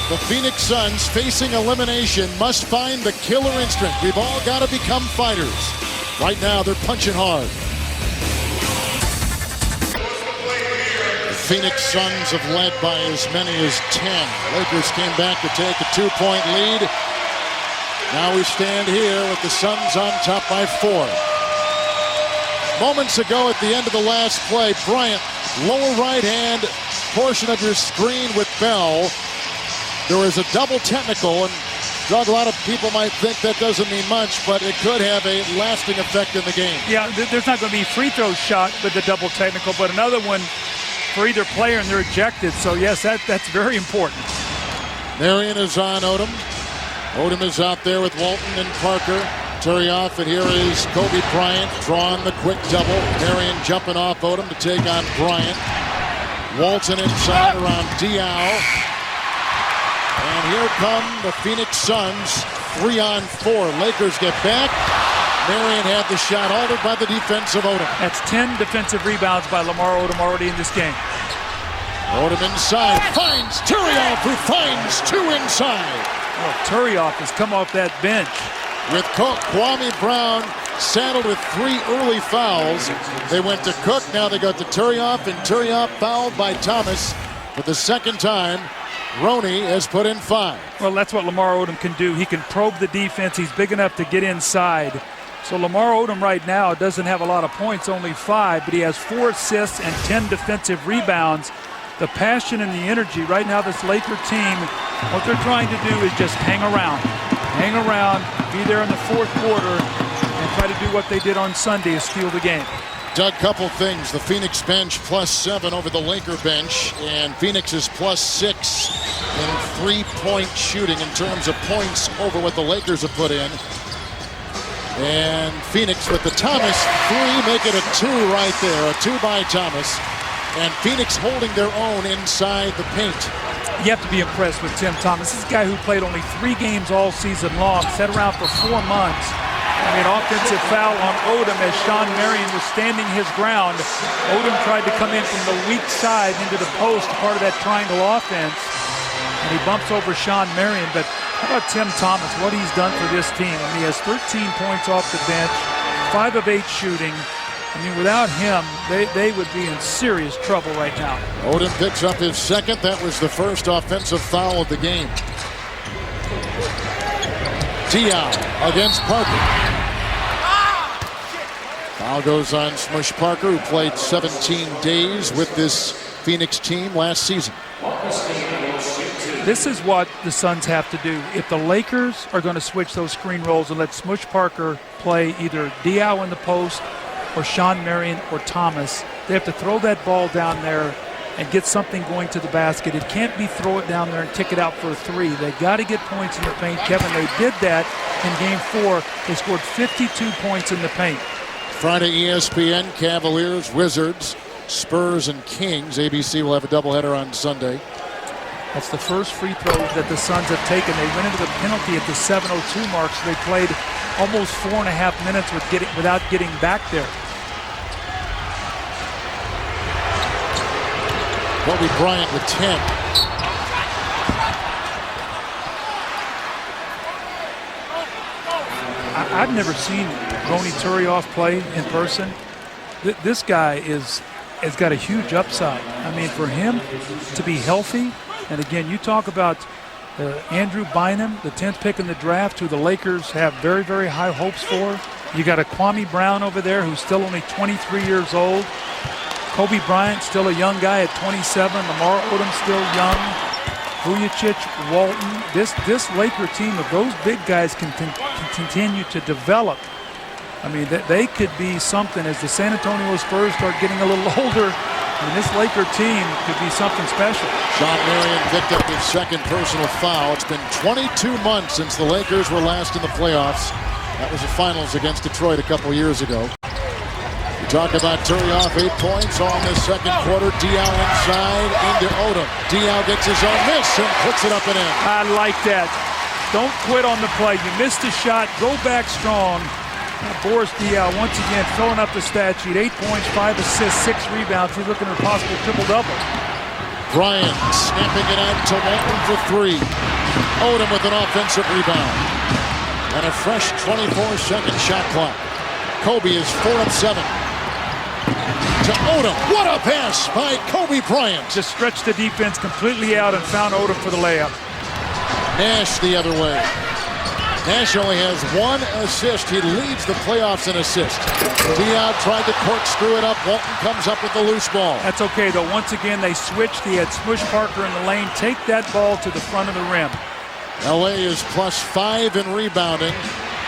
the Phoenix Suns, facing elimination, must find the killer instinct. We've all got to become fighters. Right now, they're punching hard. The Phoenix Suns have led by as many as 10. Lakers came back to take a 2-point lead. Now we stand here with the Suns on top by 4. Moments ago at the end of the last play, Bryant, lower right hand portion of your screen with Bell. There was a double technical, and Doug, a lot of people might think that doesn't mean much, but it could have a lasting effect in the game. Yeah, there's not going to be free throw shot with the double technical, but another one for either player and they're ejected. So yes, that's very important. Marion is on Odom. Odom is out there with Walton and Parker. Terry off, and here is Kobe Bryant drawing the quick double. Marion jumping off Odom to take on Bryant. Walton inside around Diaw. And here come the Phoenix Suns, 3-on-4. Lakers get back. Marion had the shot altered by the defense of Odom. That's 10 defensive rebounds by Lamar Odom already in this game. Odom inside, finds Turioff, who finds two inside. Well, Turioff has come off that bench. With Cook, Kwame Brown saddled with 3 early fouls. They went to Cook, now they go to Turioff, and Turioff fouled by Thomas for the second time. Roney has put in 5. Well, that's what Lamar Odom can do. He can probe the defense. He's big enough to get inside. So Lamar Odom right now doesn't have a lot of points, only 5, but he has 4 assists and 10 defensive rebounds. The passion and the energy right now, this Laker team, what they're trying to do is just hang around, be there in the fourth quarter, and try to do what they did on Sunday, is steal the game. Doug, couple things. The Phoenix bench +7 over the Laker bench, and Phoenix is +6 in three-point shooting in terms of points over what the Lakers have put in. And Phoenix with the Thomas 3, make it a 2 right there, a 2 by Thomas. And Phoenix holding their own inside the paint. You have to be impressed with Tim Thomas. This is a guy who played only 3 games all season long, sat around for 4 months. I mean, offensive foul on Odom as Sean Marion was standing his ground. Odom tried to come in from the weak side into the post, part of that triangle offense. And he bumps over Sean Marion. But how about Tim Thomas, what he's done for this team? I mean, he has 13 points off the bench, 5 of 8 shooting. I mean, without him, they would be in serious trouble right now. Odom picks up his second. That was the first offensive foul of the game. Diaw against Parker. Foul goes on Smush Parker, who played 17 days with this Phoenix team last season. This is what the Suns have to do. If the Lakers are going to switch those screen rolls and let Smush Parker play either Diaw in the post or Sean Marion or Thomas, they have to throw that ball down there and get something going to the basket. It can't be throw it down there and kick it out for a 3. They got to get points in the paint. Kevin, they did that in Game 4. They scored 52 points in the paint. Friday, ESPN, Cavaliers, Wizards, Spurs, and Kings. ABC will have a doubleheader on Sunday. That's the first free throw that the Suns have taken. They went into the penalty at the 7:02 mark, so they played almost 4.5 minutes without getting back there. Kobe Bryant with 10. I've never seen Roney Turioff play in person. This guy has got a huge upside. I mean, for him to be healthy, and again, you talk about Andrew Bynum, the 10th pick in the draft, who the Lakers have very, very high hopes for. You got a Kwame Brown over there who's still only 23 years old. Kobe Bryant, still a young guy at 27. Lamar Odom, still young. Vujacic, Walton. This Laker team, if those big guys can continue to develop, I mean, they could be something as the San Antonio Spurs start getting a little older. I mean, this Laker team could be something special. Sean Marion picked up his second personal foul. It's been 22 months since the Lakers were last in the playoffs. That was the finals against Detroit a couple years ago. We talk about Turioff, 8 points on the second quarter. Diaw inside into Odom. Diaw gets his own miss and puts it up and in. I like that. Don't quit on the play. You missed a shot. Go back strong. Boris Diaw once again filling up the stat sheet. 8 points, 5 assists, 6 rebounds. He's looking at a possible triple-double. Bryant snapping it out to Walton for 3. Odom with an offensive rebound. And a fresh 24-second shot clock. Kobe is 4 of 7. To Odom. What a pass by Kobe Bryant. Just stretched the defense completely out and found Odom for the layup. Nash the other way. Nash only has 1 assist. He leads the playoffs in assists. Diaw tried to corkscrew it up. Walton comes up with the loose ball. That's okay, though. Once again, they switched. He had Smush Parker in the lane. Take that ball to the front of the rim. LA is +5 in rebounding.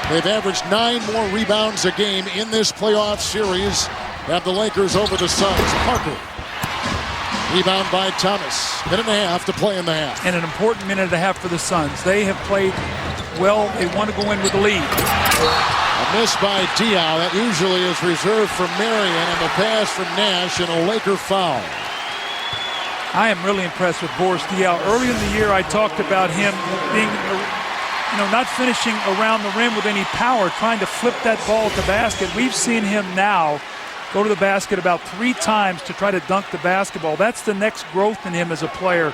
They've averaged 9 more rebounds a game in this playoff series. Have the Lakers over the Suns. Parker. Rebound by Thomas. Minute and a half to play in the half. And an important minute and a half for the Suns. They have played well. They want to go in with the lead. A miss by Diaw. That usually is reserved for Marion, and the pass from Nash and a Laker foul. I am really impressed with Boris Diaw. Early in the year, I talked about him being, not finishing around the rim with any power, trying to flip that ball at the basket. We've seen him now go to the basket about 3 times to try to dunk the basketball. That's the next growth in him as a player.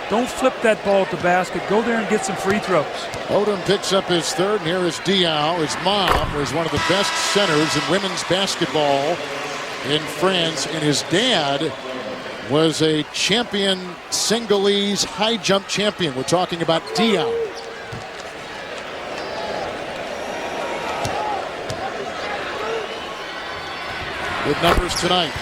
Don't flip that ball at the basket. Go there and get some free throws. Odom picks up his third, and here is Diaw. His mom was one of the best centers in women's basketball in France, and his dad was a champion Senegalese high jump champion. We're talking about Diaw. Good numbers tonight.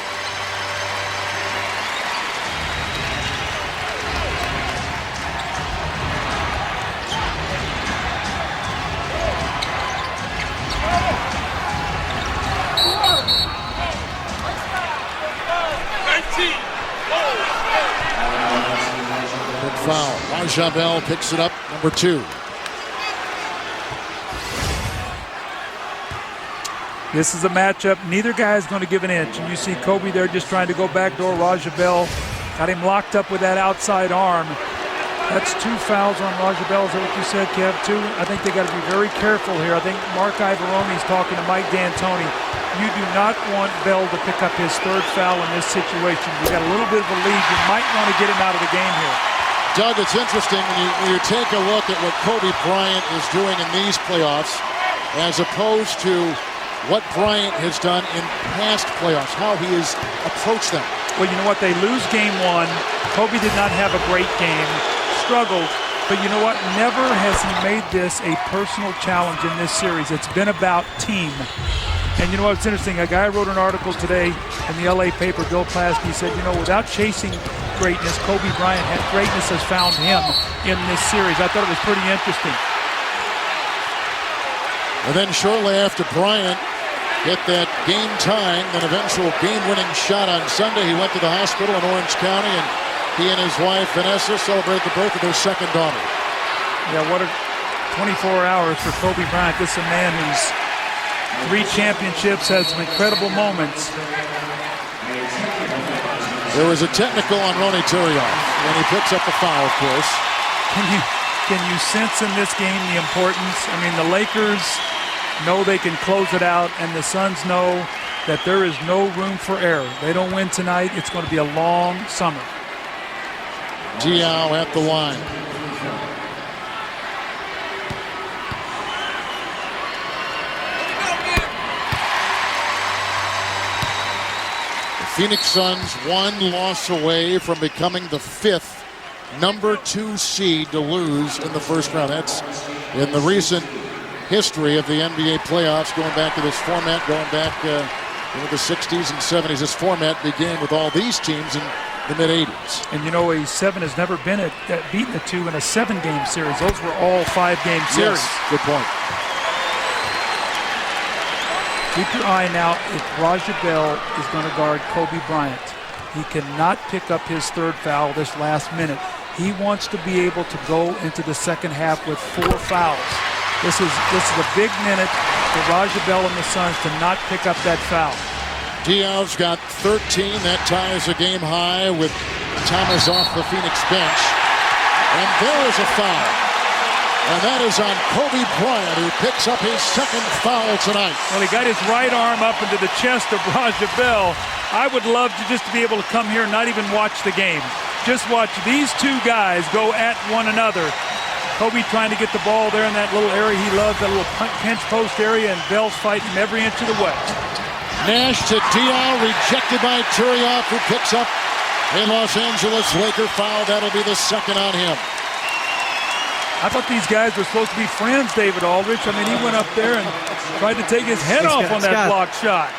Good foul. R1G5 picks it up, number 2. This is a matchup. Neither guy is going to give an inch. And you see Kobe there just trying to go backdoor. R1G5 got him locked up with that outside arm. That's 2 fouls on R1G5. Is that what you said, Kev? 2? I think they got to be very careful here. I think Mark Ivaroni's talking to Mike D'Antoni. You do not want Bell to pick up his 3rd foul in this situation. You got a little bit of a lead. You might want to get him out of the game here. Doug, it's interesting when you take a look at what Kobe Bryant is doing in these playoffs as opposed to what Bryant has done in past playoffs, how he has approached them. Well, you know what? They lose game 1. Kobe did not have a great game, struggled, but you know what? Never has he made this a personal challenge in this series. It's been about team. And you know what's interesting? A guy wrote an article today in the LA paper, Bill Plaskey, said, without chasing greatness, Kobe Bryant, greatness has found him in this series. I thought it was pretty interesting. And then shortly after Bryant hit that game-tying, then eventual game-winning shot on Sunday, he went to the hospital in Orange County, and he and his wife, Vanessa, celebrated the birth of their 2nd daughter. Yeah, what a 24 hours for Kobe Bryant. This is a man who's 3 championships, has some incredible moments. There was a technical on Ronny Turiaf when he picks up the foul, of course. Can you sense in this game the importance? I mean, the Lakers know they can close it out, and the Suns know that there is no room for error. They don't win tonight, it's going to be a long summer. Diaw at the line. The Phoenix Suns 1 loss away from becoming the 5th number 2 seed to lose in the first round. That's in the recent history of the NBA playoffs, going back to this format, going back into the 60s and 70s. This format began with all these teams in the mid-80s. And a 7 has never been beaten a 2 in a 7-game series. Those were all 5-game series. Yes, good point. Keep your eye now if R1G5 is going to guard Kobe Bryant. He cannot pick up his 3rd foul this last minute. He wants to be able to go into the second half with 4 fouls. This is a big minute for R1G5 and the Suns to not pick up that foul. Diaw's got 13. That ties a game high with Thomas off the Phoenix bench. And there is a foul. And that is on Kobe Bryant, who picks up his 2nd foul tonight. Well, he got his right arm up into the chest of R1G5. I would love to just be able to come here and not even watch the game. Just watch these 2 guys go at one another. Kobe trying to get the ball there in that little area he loves, that little pinch post area, and Bell's fighting him every inch of the way. Nash to Diaw, rejected by Turiaf, who picks up a Los Angeles Laker foul. That'll be the 2nd on him. I thought these guys were supposed to be friends, David Aldrich. I mean, he went up there and tried to take his head off on that blocked shot.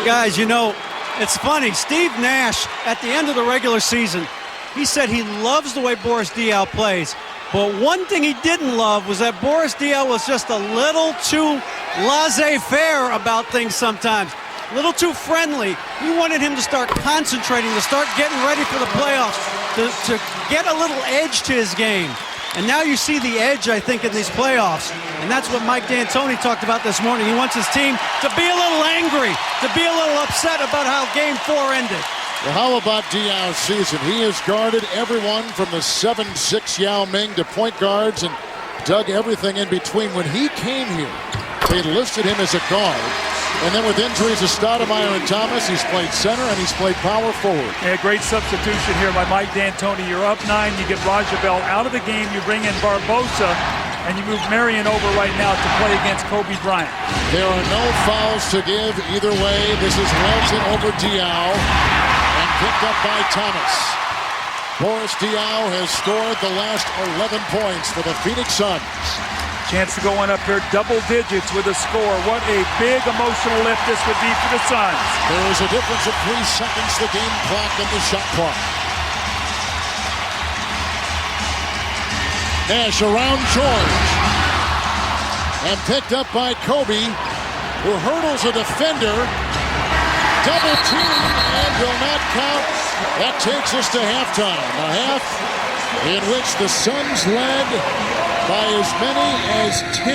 Guys, it's funny. Steve Nash, at the end of the regular season, he said he loves the way Boris Diaw plays. But one thing he didn't love was that Boris Diaw was just a little too laissez-faire about things sometimes. A little too friendly. He wanted him to start concentrating, to start getting ready for the playoffs, to get a little edge to his game. And now you see the edge, I think, in these playoffs. And that's what Mike D'Antoni talked about this morning. He wants his team to be a little angry, to be a little upset about how Game 4 ended. Well, how about Diaw's season? He has guarded everyone from the 7'6" Yao Ming to point guards and dug everything in between. When he came here, they listed him as a guard. And then with injuries to Stoudemire and Thomas, he's played center and he's played power forward. A great substitution here by Mike D'Antoni. You're up 9, you get Rajabel out of the game, you bring in Barbosa, and you move Marion over right now to play against Kobe Bryant. There are no fouls to give either way. This is Welton over Diaw, and picked up by Thomas. Boris Diaw has scored the last 11 points for the Phoenix Suns. Chance to go in up here double digits with a score. What a big emotional lift this would be for the Suns. There is a difference of 3 seconds, the game clock and the shot clock. Nash around George. And picked up by Kobe, who hurdles a defender. Double team and will not count. That takes us to halftime. A half in which the Suns led by as many as 10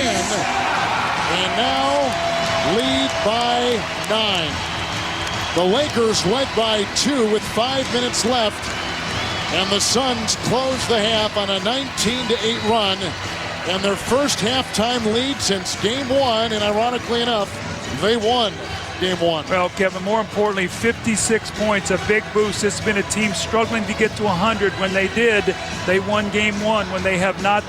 and now lead by 9. The Lakers led by 2 with 5 minutes left, and the Suns closed the half on a 19-8 run and their first halftime lead since Game 1, and ironically enough, they won Game 1. Well, Kevin, more importantly, 56 points, a big boost. This has been a team struggling to get to 100. When they did, they won Game 1. When they have not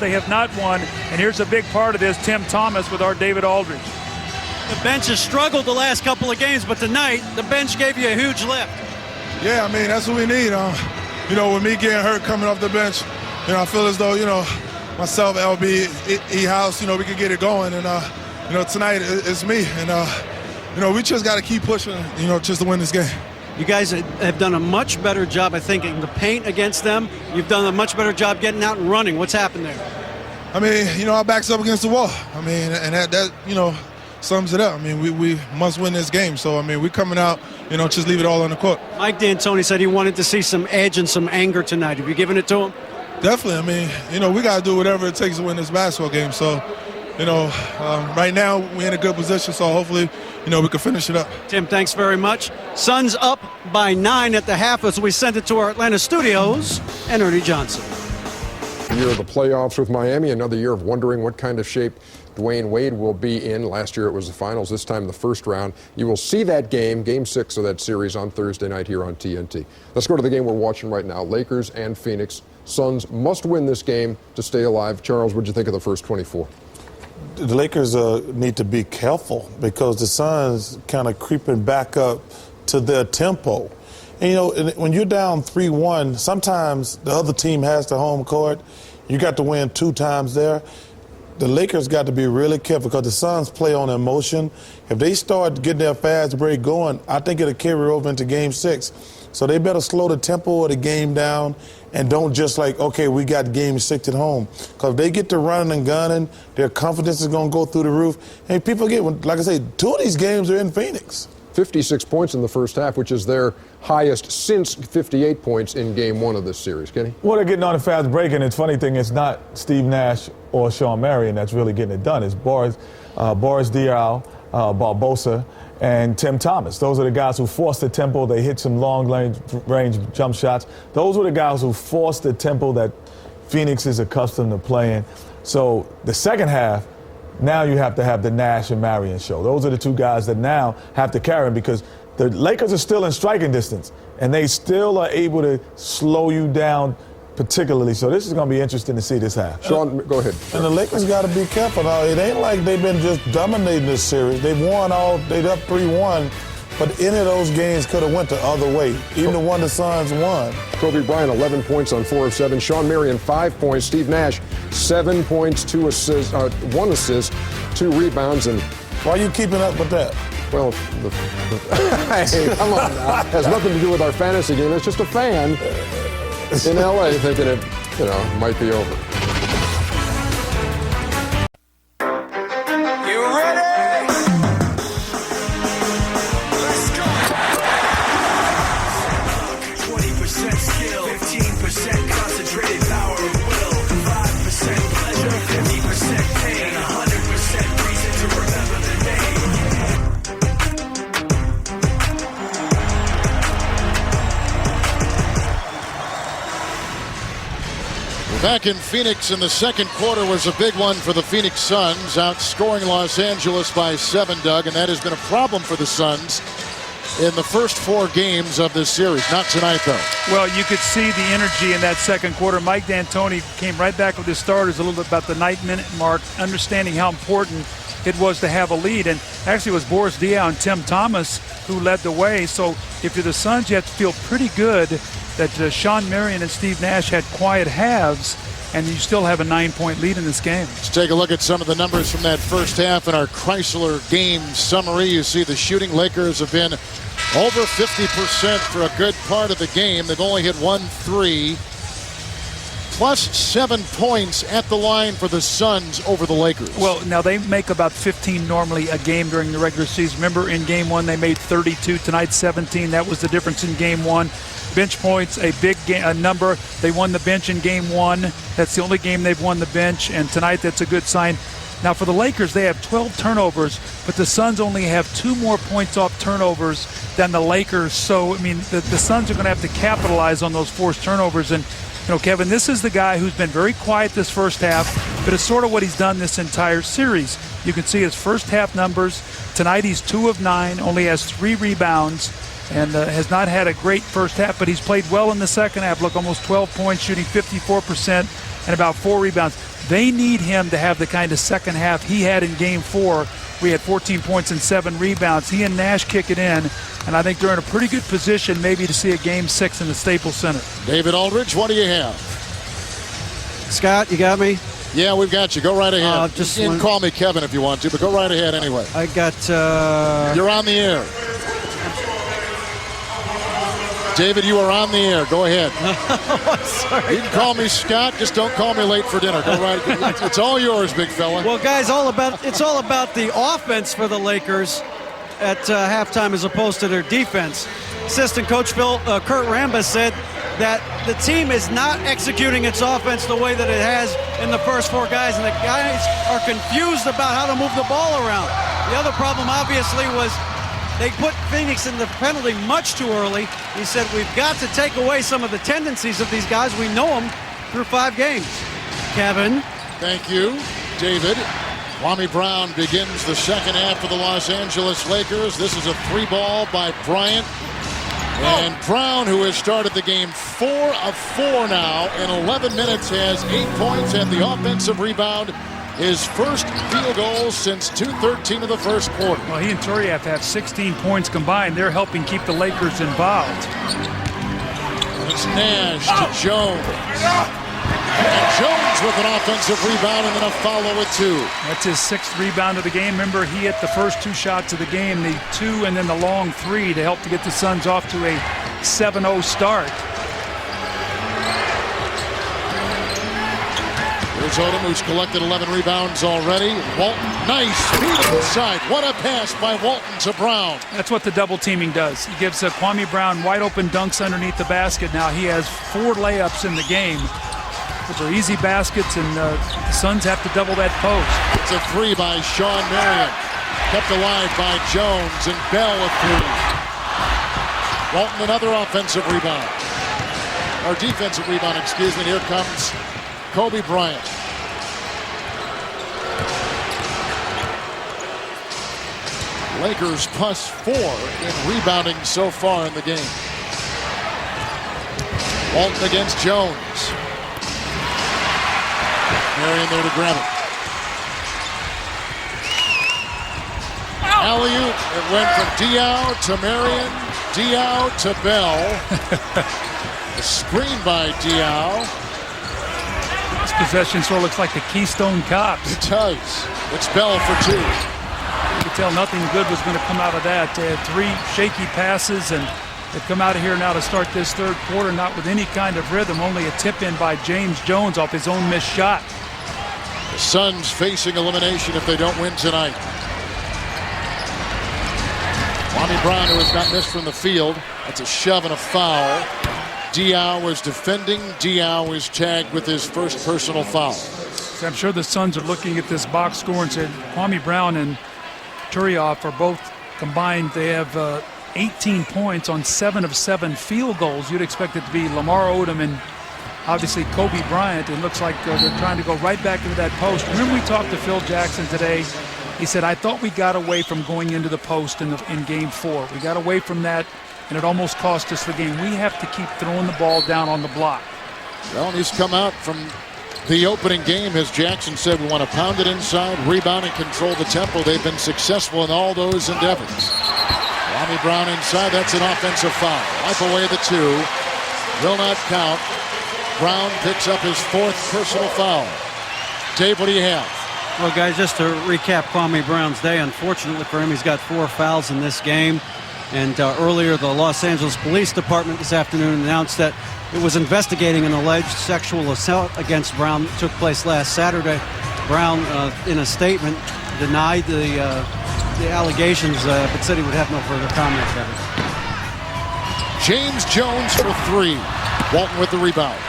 won. And here's a big part of this, Tim Thomas with our David Aldridge. The bench has struggled the last couple of games, but tonight, the bench gave you a huge lift. Yeah, I mean, that's what we need. With me getting hurt coming off the bench, I feel as though, myself, LB, E-House, we could get it going. And, tonight it's me. And, we just got to keep pushing, just to win this game. You guys have done a much better job, I think, in the paint against them. You've done a much better job getting out and running. What's happened there? I mean, our back's up against the wall. I mean, and that sums it up. I mean, we must win this game. So, I mean, we're coming out, just leave it all on the court. Mike D'Antoni said he wanted to see some edge and some anger tonight. Have you given it to him? Definitely. I mean, we got to do whatever it takes to win this basketball game. So, right now we're in a good position. So hopefully, we can finish it up. Tim, thanks very much. Suns up by 9 at the half as we send it to our Atlanta studios. And Ernie Johnson. Year of the playoffs with Miami, another year of wondering what kind of shape Dwayne Wade will be in. Last year it was the finals, this time the first round. You will see that game, Game 6 of that series, on Thursday night here on TNT. Let's go to the game we're watching right now, Lakers and Phoenix. Suns must win this game to stay alive. Charles, what did you think of the first 24? The Lakers need to be careful because the Suns kind of creeping back up to their tempo. And, when you're down 3-1, sometimes the other team has the home court. You got to win 2 times there. The Lakers got to be really careful because the Suns play on emotion. If they start getting their fast break going, I think it'll carry over into Game 6. So they better slow the tempo of the game down and don't just okay, we got Game 6 at home. Because if they get to running and gunning, their confidence is going to go through the roof. And people get, like I say, 2 of these games are in Phoenix. 56 points in the first half, which is their highest since 58 points in Game 1 of this series. Kenny? Well, they're getting on a fast break, and it's funny thing, it's not Steve Nash or Sean Marion that's really getting it done. It's Boris Diaw, Barbosa, and Tim Thomas. Those are the guys who forced the tempo. They hit some long-range jump shots. Those were the guys who forced the tempo that Phoenix is accustomed to playing. So the second half, now you have to have the Nash and Marion show. Those are the 2 guys that now have to carry them because the Lakers are still in striking distance, and they still are able to slow you down particularly. So this is going to be interesting to see this half. Sean, go ahead. And the Lakers got to be careful now. It ain't like they've been just dominating this series. They've won they're up 3-1, but any of those games could have went the other way, even the one the Suns won. Kobe Bryant, 11 points on 4 of 7. Sean Marion, 5 points. Steve Nash, 7 points, 2 assists, 1 assist, 2 rebounds. And why are you keeping up with that? Well, hey, come on now. It has nothing to do with our fantasy game. It's just a fan in L.A. thinking it, might be over. Back in Phoenix in the second quarter was a big one for the Phoenix Suns, outscoring Los Angeles by 7, Doug, and that has been a problem for the Suns in the first 4 games of this series. Not tonight, though. Well, you could see the energy in that second quarter. Mike D'Antoni came right back with his starters a little bit about the 9-minute mark, understanding how important it was to have a lead. And actually it was Boris Diaw and Tim Thomas who led the way. So if you're the Suns, you have to feel pretty good that Sean Marion and Steve Nash had quiet halves, and you still have a 9-point lead in this game. Let's take a look at some of the numbers from that first half in our Chrysler game summary. You see the shooting Lakers have been over 50% for a good part of the game. They've only hit 1 3. Plus 7 points at the line for the Suns over the Lakers. Well, now they make about 15 normally a game during the regular season. Remember, in game 1 they made 32. Tonight 17. That was the difference in game 1. Bench points, a big number. They won the bench in game 1. That's the only game they've won the bench, and tonight that's a good sign. Now for the Lakers, they have 12 turnovers, but the Suns only have 2 more points off turnovers than the Lakers. So, I mean, the Suns are going to have to capitalize on those forced turnovers. And, you know, Kevin, this is the guy who's been very quiet this first half, but it's sort of what he's done this entire series. You can see his first half numbers. Tonight he's 2 of 9, only has 3 rebounds, and has not had a great first half, but he's played well in the second half. Look, almost 12 points, shooting 54% and about 4 rebounds. They need him to have the kind of second half he had in game 4. We had 14 points and 7 rebounds. He and Nash kick it in, and I think they're in a pretty good position maybe to see a game 6 in the Staples Center. David Aldridge, what do you have? Scott, you got me? Yeah, we've got you. Go right ahead. You can call me Kevin if you want to, but go right ahead anyway. I got... You're on the air. David, you are on the air. Go ahead. Sorry. You can call me Scott. Just don't call me late for dinner. Go right. It's all yours, big fella. Well, guys, it's all about the offense for the Lakers at halftime as opposed to their defense. Assistant coach Kurt Rambis said that the team is not executing its offense the way that it has in the first 4 guys, and the guys are confused about how to move the ball around. The other problem, obviously, was they put Phoenix in the penalty much too early. He said, we've got to take away some of the tendencies of these guys. We know them through 5 games. Kevin. Thank you, David. Kwame Brown begins the second half for the Los Angeles Lakers. This is a 3-ball by Bryant. And Brown, who has started the game 4 of 4 now, in 11 minutes has 8 points and the offensive rebound. His first field goal since 2:13 of the first quarter. Well, he and Turiaf have 16 points combined. They're helping keep the Lakers involved. It's Nash to Jones. And Jones with an offensive rebound and then a follow with 2. That's his 6th rebound of the game. Remember, he hit the first 2 shots of the game, the 2 and then the long 3 to help to get the Suns off to a 7-0 start. Here's Odom, who's collected 11 rebounds already. Walton, nice feed inside. What a pass by Walton to Brown. That's what the double teaming does. He gives Kwame Brown wide open dunks underneath the basket. Now he has 4 layups in the game. Those are easy baskets, and the Suns have to double that post. It's a 3 by Sean Marion. Kept alive by Jones, and Bell a 3. Walton another offensive rebound. Or defensive rebound, excuse me. Here comes Kobe Bryant. Lakers plus 4 in rebounding so far in the game. Walton against Jones. Marion there to grab it. Alley-oop. It went from Diaw to Marion, Diaw to Bell. A screen by Diaw. This possession sort of looks like the Keystone Cops. It does. It's Bell for 2. You could tell nothing good was going to come out of that. They had 3 shaky passes, and they've come out of here now to start this third quarter not with any kind of rhythm, only a tip-in by James Jones off his own missed shot. The Suns facing elimination if they don't win tonight. Kwame Brown, who has not missed from the field. That's a shove and a foul. Diaw was defending. Diaw was tagged with his first personal foul. So I'm sure the Suns are looking at this box score and said Kwame Brown and Turiaf are both combined. They have 18 points on 7 of 7 field goals. You'd expect it to be Lamar Odom and obviously Kobe Bryant. It looks like they're trying to go right back into that post. Remember we talked to Phil Jackson today. He said, I thought we got away from going into the post in Game 4. We got away from that, and it almost cost us the game. We have to keep throwing the ball down on the block. Well, he's come out from the opening game, as Jackson said, we want to pound it inside, rebound, and control the tempo. They've been successful in all those endeavors. Kwame Brown inside, that's an offensive foul. Wipe away the 2. Will not count. Brown picks up his 4th personal foul. Dave, what do you have? Well, guys, just to recap Kwame Brown's day, unfortunately for him, he's got 4 fouls in this game. And earlier, the Los Angeles Police Department this afternoon announced that it was investigating an alleged sexual assault against Brown that took place last Saturday. Brown, in a statement, denied the allegations, but said he would have no further comment, Kevin. James Jones for 3. Walton with the rebound.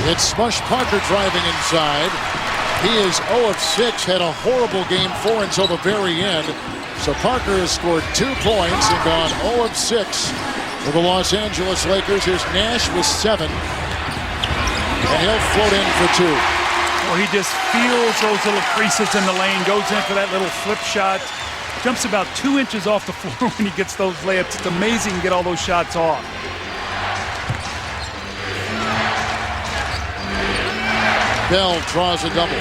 It's Smush Parker driving inside. He is 0 of 6, had a horrible Game 4 until the very end. So Parker has scored 2 points and gone 0 of 6 for the Los Angeles Lakers. Here's Nash with 7. And he'll float in for 2. Well, he just feels those little creases in the lane, goes in for that little flip shot, jumps about 2 inches off the floor when he gets those layups. It's amazing to get all those shots off. Bell draws a double.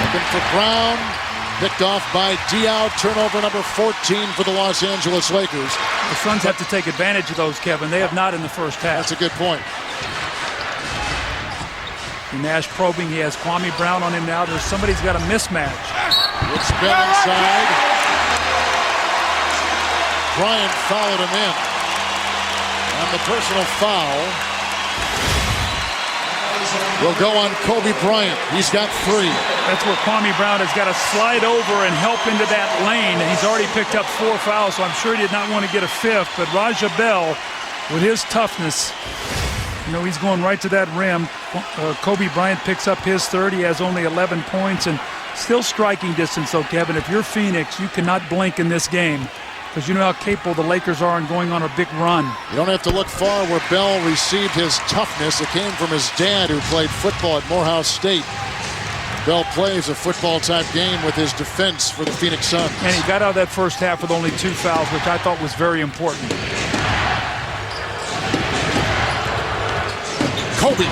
Looking for Brown. Picked off by Diaw. Turnover number 14 for the Los Angeles Lakers. The Suns have to take advantage of those, Kevin. They have not in the first half. That's a good point. Nash probing. He has Kwame Brown on him now. Somebody's got a mismatch. It's Bell inside. Bryant followed him in. And the personal foul will go on Kobe Bryant. He's got 3. That's where Kwame Brown has got to slide over and help into that lane. And he's already picked up 4 fouls, so I'm sure he did not want to get a 5th. But Raja Bell, with his toughness, he's going right to that rim. Kobe Bryant picks up his 3rd. He has only 11 points and still striking distance, though, Kevin. If you're Phoenix, you cannot blink in this game, because you know how capable the Lakers are in going on a big run. You don't have to look far where Bell received his toughness. It came from his dad, who played football at Morehouse State. Bell plays a football-type game with his defense for the Phoenix Suns. And he got out of that first half with only 2 fouls, which I thought was very important. Kobe.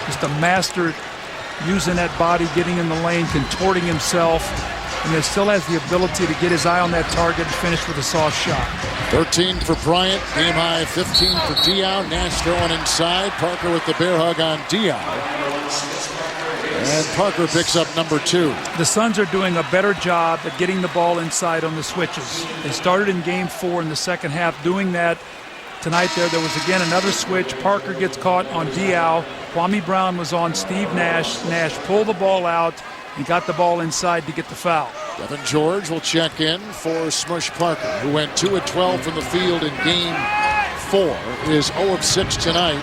Just a master using that body, getting in the lane, contorting himself. And he still has the ability to get his eye on that target and finish with a soft shot. 13 for Bryant, game high 15 for Diaw. Nash throwing inside. Parker with the bear hug on Diaw. And Parker picks up number 2. The Suns are doing a better job at getting the ball inside on the switches. They started in Game 4 in the second half doing that. Tonight there was again another switch. Parker gets caught on Diaw. Kwame Brown was on Steve Nash. Nash pulled the ball out. He got the ball inside to get the foul. Devin George will check in for Smush Parker, who went 2 of 12 from the field in Game 4, is 0 of 6 tonight.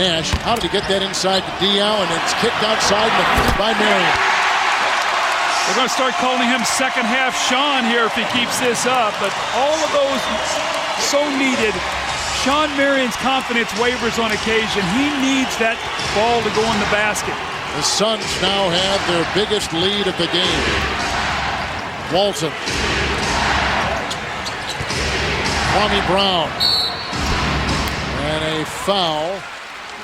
Nash, how did he get that inside to Diaw, and it's kicked outside by Marion. They're going to start calling him second half Sean here if he keeps this up, but all of those so needed. Sean Marion's confidence wavers on occasion. He needs that ball to go in the basket. The Suns now have their biggest lead of the game. Walton. Kwame Brown. And a foul.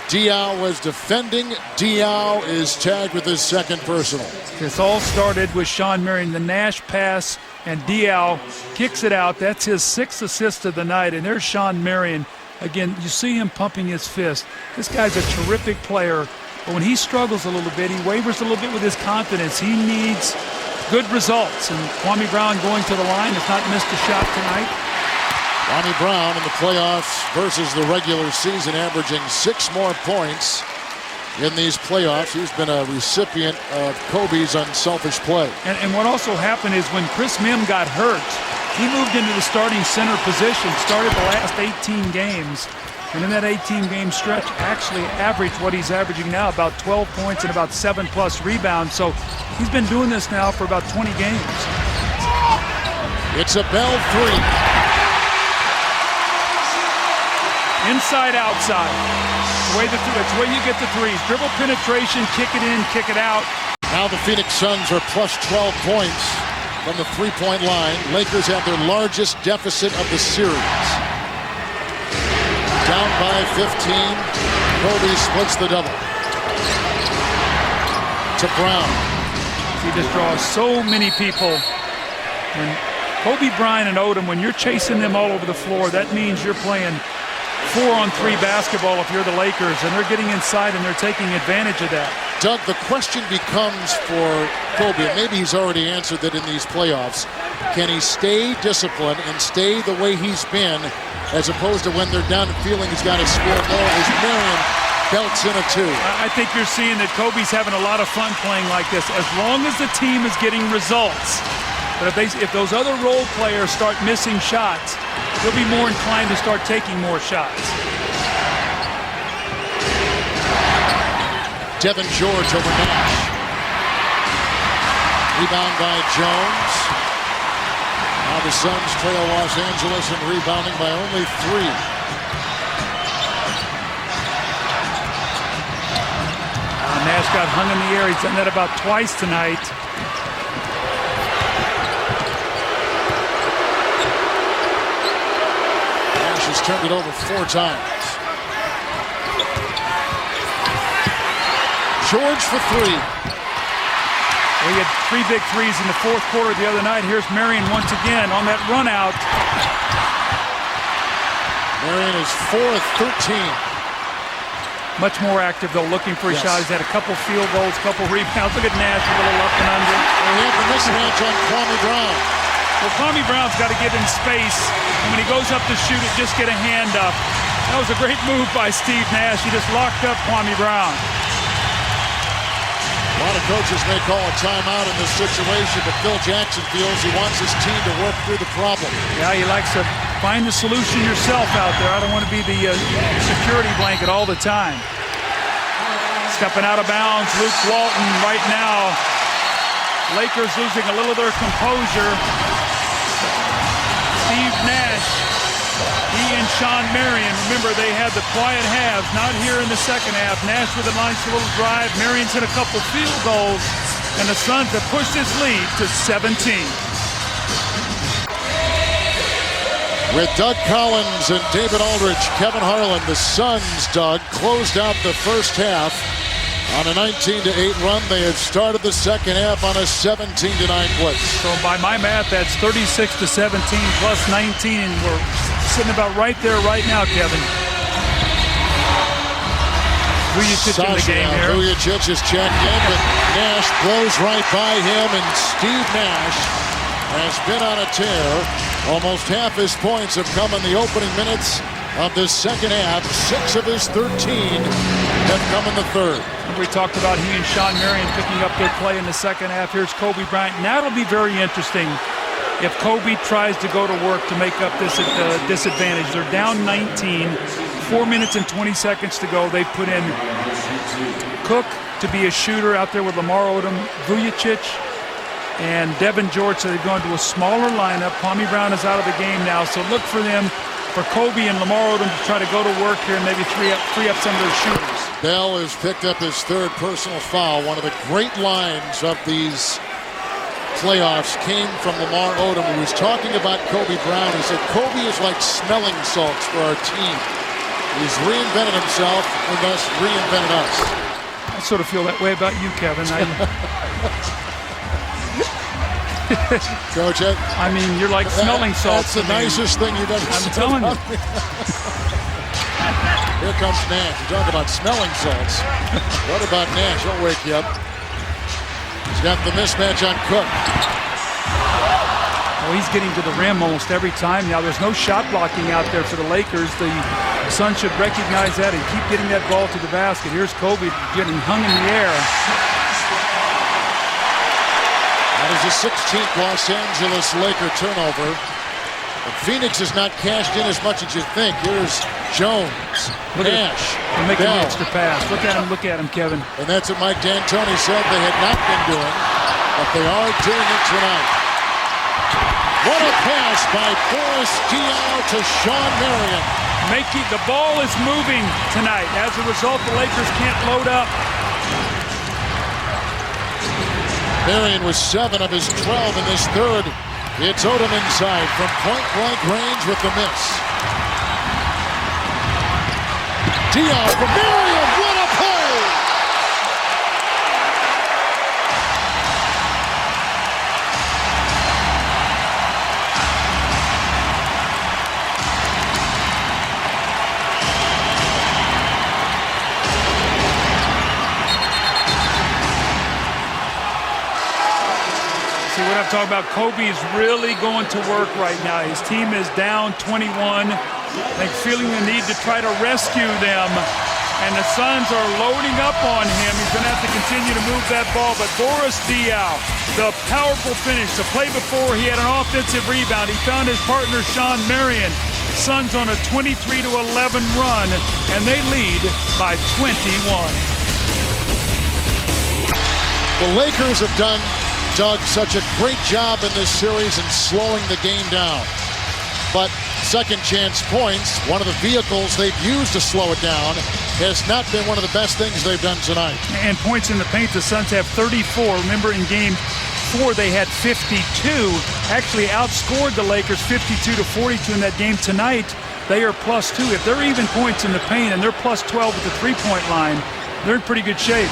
Diaw was defending. Diaw is tagged with his 2nd personal. This all started with Sean Marion, the Nash pass, and Diaw kicks it out. That's his 6th assist of the night, and there's Sean Marion. Again, you see him pumping his fist. This guy's a terrific player, but when he struggles a little bit, he wavers a little bit with his confidence. He needs good results, and Kwame Brown going to the line has not missed a shot tonight. Kwame Brown in the playoffs versus the regular season, averaging 6 more points in these playoffs. He's been a recipient of Kobe's unselfish play. And what also happened is when Chris Mim got hurt, he moved into the starting center position, started the last 18 games. And in that 18-game stretch, actually averaged what he's averaging now, about 12 points and about 7+ rebounds. So he's been doing this now for about 20 games. It's a Bell three. Inside, outside. It's the way you get the threes. Dribble penetration, kick it in, kick it out. Now the Phoenix Suns are plus 12 points from the three-point line. Lakers have their largest deficit of the series. Down by 15. Kobe splits the double. To Brown. He just draws so many people. When Kobe Bryant and Odom, when you're chasing them all over the floor, that means you're playing 4-on-3 basketball if you're the Lakers, and they're getting inside and they're taking advantage of that. Doug, the question becomes for Kobe, and maybe he's already answered that in these playoffs, can he stay disciplined and stay the way he's been, as opposed to when they're down and feeling he's got to score more as Marion belts in a two? I think you're seeing that Kobe's having a lot of fun playing like this, as long as the team is getting results. But if those other role players start missing shots, he'll be more inclined to start taking more shots. Devin George over Nash. Rebound by Jones. Now the Suns trail Los Angeles and rebounding by only 3. Nash got hung in the air. He's done that about twice tonight. Nash has turned it over 4 times. George for 3. Well, he had 3 big threes in the fourth quarter the other night. Here's Marion once again on that run out. Marion is 4 of 13. Much more active, though, looking for his shot. He's had a couple field goals, couple rebounds. Look at Nash, a little up and under. And we have the mismatch on Kwame Brown. Well, Kwame Brown's got to get in space, and when he goes up to shoot it, just get a hand up. That was a great move by Steve Nash. He just locked up Kwame Brown. A lot of coaches may call a timeout in this situation, but Phil Jackson feels he wants his team to work through the problem. Yeah, he likes to find the solution yourself out there. I don't want to be the security blanket all the time. Stepping out of bounds, Luke Walton right now. Lakers losing a little of their composure. Steve Nash, he and Sean Marion, remember they had the quiet halves, not here in the second half. Nash with a nice little drive. Marion's hit a couple field goals, and the Suns have pushed this lead to 17. With Doug Collins and David Aldridge, Kevin Harlan, the Suns, Doug, closed out the first half on a 19-8 run. They have started the second half on a 17-9 blitz. So by my math, that's 36-17 plus 19, and we're sitting about right there right now, Kevin. Vujicic in the game here. Vujicic is checked in, but Nash blows right by him, and Steve Nash has been on a tear. Almost half his points have come in the opening minutes of this second half. 6 of his 13 have come in the third. We talked about he and Sean Marion picking up their play in the second half. Here's Kobe Bryant. Now it'll be very interesting if Kobe tries to go to work to make up this disadvantage. They're down 19, 4 minutes and 20 seconds to go. They put in Cook to be a shooter out there with Lamar Odom, Vujicic, and Devin George. So they've gone to a smaller lineup. Kwame Brown is out of the game now, so look for them, for Kobe and Lamar Odom, to try to go to work here and maybe free up some of their shooters. Bell has picked up his 3rd personal foul. One of the great lines of these playoffs came from Lamar Odom, who was talking about Kobe Brown. He said, Kobe is like smelling salts for our team. He's reinvented himself and thus reinvented us. I sort of feel that way about you, Kevin. Coach, I mean, you're like smelling salts. That's the nicest thing you've ever said. I'm telling you. Here comes Nash. You talk about smelling salts. What about Nash? He'll wake you up. He's got the mismatch on Cook. Well, he's getting to the rim almost every time now. There's no shot blocking out there for the Lakers. The Suns should recognize that and keep getting that ball to the basket. Here's Kobe getting hung in the air. That is the 16th Los Angeles Laker turnover. But Phoenix has not cashed in as much as you think. Here's Jones, Nash, Make an Bell. extra pass. Look at him, Kevin. And that's what Mike D'Antoni said they had not been doing, but they are doing it tonight. What a pass by Boris Diaw to Sean Marion. The ball is moving tonight. As a result, the Lakers can't load up. Marion was 7 of his 12 in this third. It's Odom inside from point-blank range with the miss. Diaw from Marion. What a play! See what I'm talking about? Kobe's really going to work right now. His team is down 21. They're feeling the need to try to rescue them. And the Suns are loading up on him. He's going to have to continue to move that ball. But Boris Diaw, the powerful finish. The play before, he had an offensive rebound. He found his partner, Sean Marion. Suns on a 23-11 run, and they lead by 21. The Lakers have done, Doug, such a great job in this series in slowing the game down. But second chance points, one of the vehicles they've used to slow it down, has not been one of the best things they've done tonight. And points in the paint, the Suns have 34. Remember, in game 4, they had 52. Actually outscored the Lakers 52-42 in that game. Tonight, they are +2. If they're even points in the paint and they're +12 at the three-point line, they're in pretty good shape.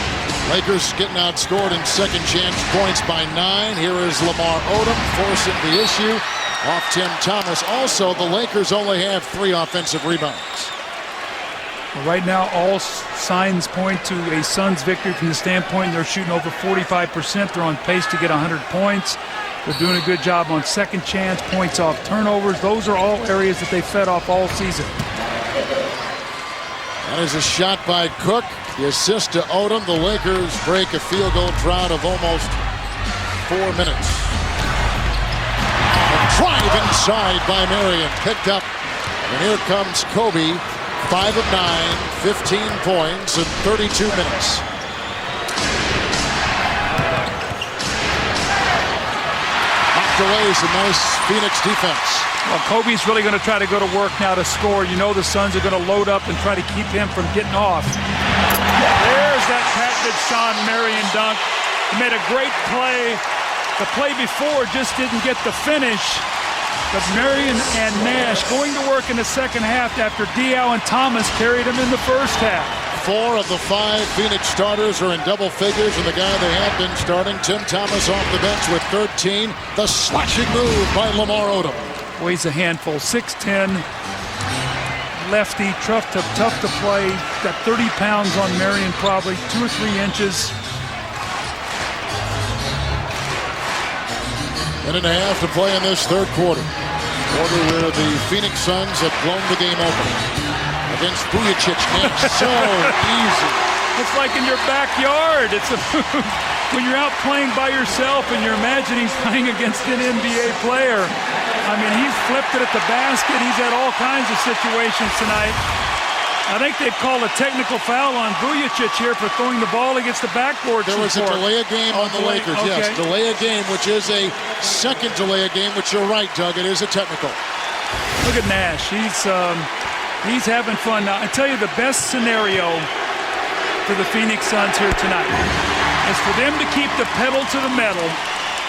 Lakers getting outscored in second chance points by 9. Here is Lamar Odom forcing the issue off Tim Thomas. Also, the Lakers only have 3 offensive rebounds. Right now, all signs point to a Suns victory from the standpoint they're shooting over 45%. They're on pace to get 100 points. They're doing a good job on second chance, points off turnovers. Those are all areas that they fed off all season. That is a shot by Cook. The assist to Odom. The Lakers break a field goal drought of almost 4 minutes. A drive inside by Marion. Picked up. And here comes Kobe. 5 of 9, 15 points in 32 minutes. Knocked away some nice Phoenix defense. Well, Kobe's really going to try to go to work now to score. You know the Suns are going to load up and try to keep him from getting off. There's that patented Sean Marion dunk. He made a great play. The play before just didn't get the finish. But Marion and Nash going to work in the second half after Diaw and Thomas carried him in the first half. 4 of the 5 Phoenix starters are in double figures, and the guy they have been starting, Tim Thomas, off the bench with 13. The slashing move by Lamar Odom. Well, he's a handful. 6'10", lefty, tough to play. Got 30 pounds on Marion, probably 2 or 3 inches. Minute and a half to play in this third quarter. Quarter where the Phoenix Suns have blown the game open. Against Vujacic, Nash, so easy. It's like in your backyard. It's a when you're out playing by yourself and you're imagining playing against an NBA player. I mean, he's flipped it at the basket. He's had all kinds of situations tonight. I think they've called a technical foul on Vujacic here for throwing the ball against the backboard. There was a delay of game on the Lakers, okay. Yes. Delay of game, which is a second delay of game, which you're right, Doug. It is a technical. Look at Nash. He's having fun now. I tell you, the best scenario for the Phoenix Suns here tonight is for them to keep the pedal to the metal,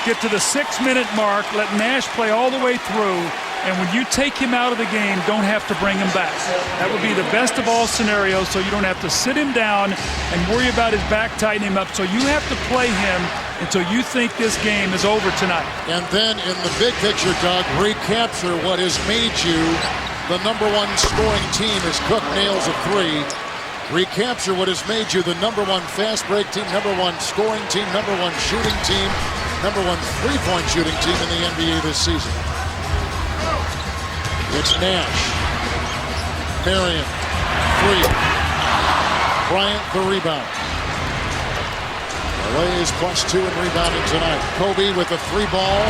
get to the 6-minute mark, let Nash play all the way through, and when you take him out of the game, don't have to bring him back. That would be the best of all scenarios, so you don't have to sit him down and worry about his back tightening him up. So you have to play him until you think this game is over tonight. And then in the big picture, Doug, recapture what has made you the #1 scoring team as Cook nails a 3. Recapture what has made you the #1 fast break team, #1 scoring team, #1 shooting team, #1 3-point shooting team in the NBA this season. It's Nash. Marion, 3. Bryant, the rebound. LA is +2 in rebounding tonight. Kobe with a 3 ball.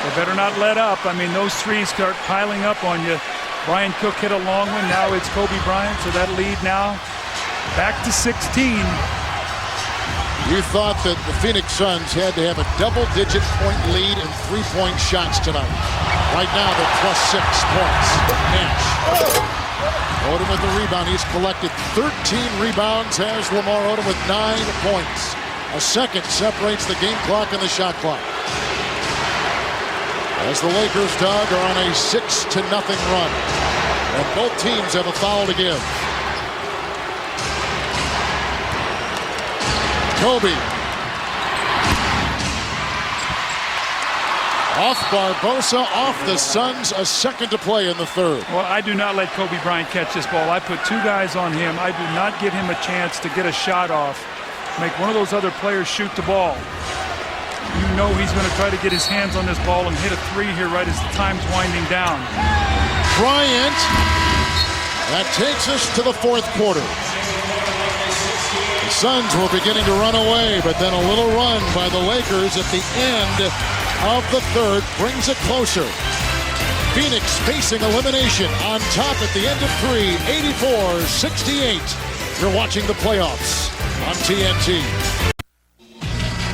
They better not let up. I mean, those threes start piling up on you. Brian Cook hit a long one. Now it's Kobe Bryant, so that lead now back to 16. You thought that the Phoenix Suns had to have a double-digit point lead and three-point shots tonight. Right now, they're +6 points. Nash. Odom with the rebound. He's collected 13 rebounds. Has Lamar Odom with 9 points. A second separates the game clock and the shot clock. As the Lakers, Doug, are on a 6-0 run. And both teams have a foul to give. Kobe. Off Barbosa, off the Suns, a second to play in the third. Well, I do not let Kobe Bryant catch this ball. I put 2 guys on him. I do not give him a chance to get a shot off. Make one of those other players shoot the ball. You know he's going to try to get his hands on this ball and hit a 3 here right as the time's winding down. Bryant. That takes us to the fourth quarter. The Suns were beginning to run away, but then a little run by the Lakers at the end of the third brings it closer. Phoenix facing elimination on top at the end of 3, 84-68. You're watching the playoffs on TNT.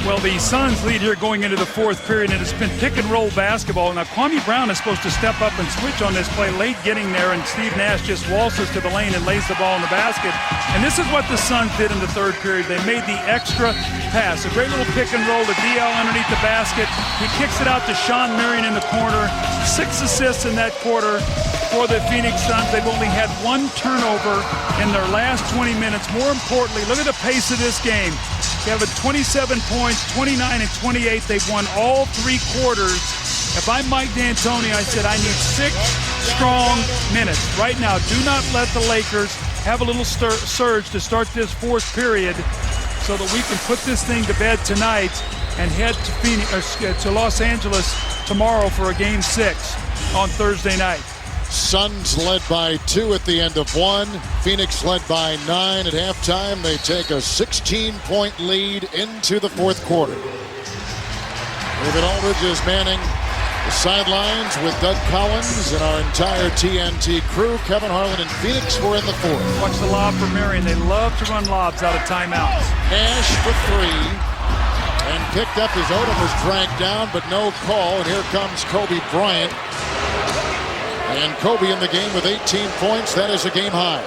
Well, the Suns lead here going into the fourth period, and it's been pick-and-roll basketball. Now, Kwame Brown is supposed to step up and switch on this play, late getting there, and Steve Nash just waltzes to the lane and lays the ball in the basket. And this is what the Suns did in the third period. They made the extra pass. A great little pick-and-roll to DL underneath the basket. He kicks it out to Sean Marion in the corner. 6 assists in that quarter for the Phoenix Suns. They've only had 1 turnover in their last 20 minutes. More importantly, look at the pace of this game. They have 27 points, 29 and 28. They've won all 3 quarters. If I'm Mike D'Antoni, I said I need 6 strong minutes. Right now, do not let the Lakers have a little surge to start this fourth period so that we can put this thing to bed tonight and head to Los Angeles tomorrow for a Game 6 on Thursday night. Suns led by 2 at the end of 1. Phoenix led by 9 at halftime. They take a 16-point lead into the fourth quarter. David Aldridge is manning the sidelines with Doug Collins and our entire TNT crew. Kevin Harlan and Phoenix were in the fourth. Watch the lob for Marion. They love to run lobs out of timeouts. Nash for 3. And picked up as Odom was dragged down, but no call. And here comes Kobe Bryant. And Kobe in the game with 18 points. That is a game high.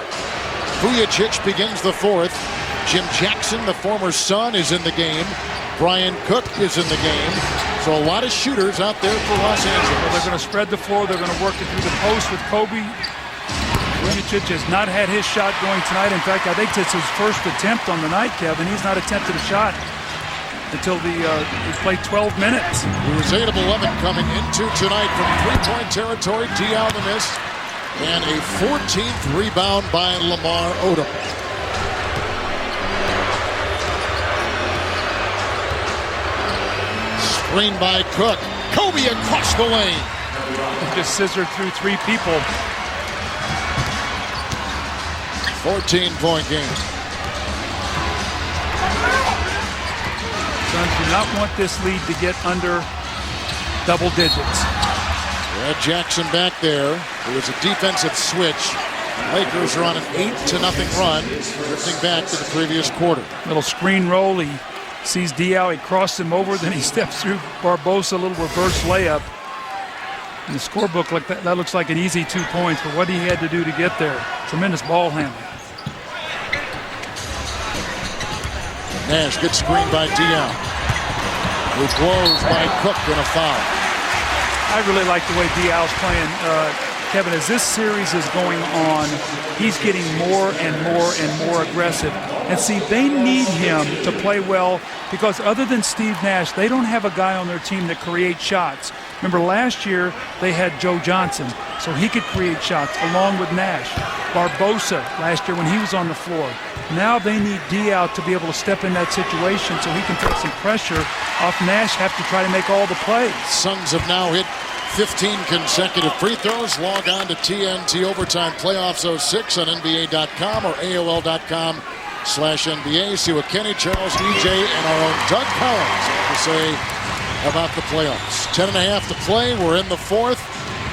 Vujicic begins the fourth. Jim Jackson, the former Sun, is in the game. Brian Cook is in the game. So a lot of shooters out there for Los Angeles. Well, they're going to spread the floor. They're going to work it through the post with Kobe. Vujicic has not had his shot going tonight. In fact, I think it's his first attempt on the night, Kevin. He's not attempted a shot until he played 12 minutes. He was 8 of 11 coming into tonight from three-point territory. Diallo the miss. And a 14th rebound by Lamar Odom. Screen by Cook. Kobe across the lane. He just scissored through 3 people. 14-point game. Suns do not want this lead to get under double digits. Red Jackson back there. It was a defensive switch. Lakers are on an 8-0 run, drifting back to the previous quarter. Little screen roll. He sees Diallo. He crossed him over. Then he steps through Barbosa. A little reverse layup. In the scorebook, like that looks like an easy 2 points. But what he had to do to get there, tremendous ball handling. Nash, good screen by Diallo, who blows by Cook in a foul. I really like the way Diallo's playing. Kevin, as this series is going on, he's getting more and more and more aggressive. And see, they need him to play well because other than Steve Nash, they don't have a guy on their team that creates shots. Remember last year, they had Joe Johnson, so he could create shots along with Nash. Barbosa last year when he was on the floor. Now they need Diallo to be able to step in that situation so he can take some pressure off Nash, have to try to make all the plays. Suns have now hit 15 consecutive free throws. Log on to TNT Overtime Playoffs 06 on NBA.com or AOL.com/NBA. See what Kenny, Charles, EJ, and our own Doug Collins have to say about the playoffs. 10.5 to play. We're in the fourth.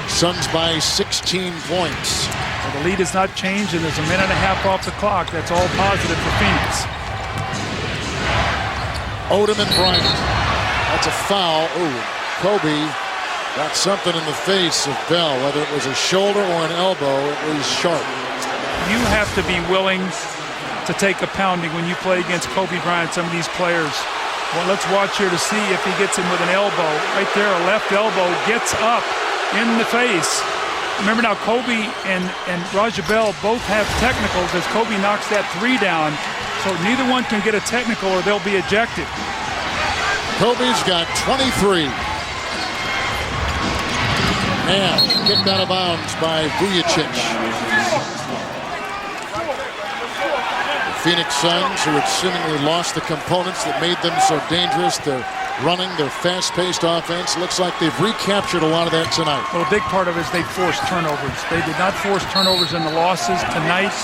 Suns by 16 points. Well, the lead has not changed, and there's a minute and a half off the clock. That's all positive for Phoenix. Odom and Bryant. That's a foul. Ooh, Kobe got something in the face of Bell. Whether it was a shoulder or an elbow, it was sharp. You have to be willing to take a pounding when you play against Kobe Bryant, some of these players. Well, let's watch here to see if he gets him with an elbow. Right there, a left elbow gets up in the face. Remember now, Kobe and Raja Bell both have technicals as Kobe knocks that three down. So neither one can get a technical or they'll be ejected. Kobe's got 23. And kicked out of bounds by Vujacic. Phoenix Suns, who had seemingly lost the components that made them so dangerous, their running, their fast-paced offense, looks like they've recaptured a lot of that tonight. Well, a big part of it is they forced turnovers. They did not force turnovers in the losses. Tonight,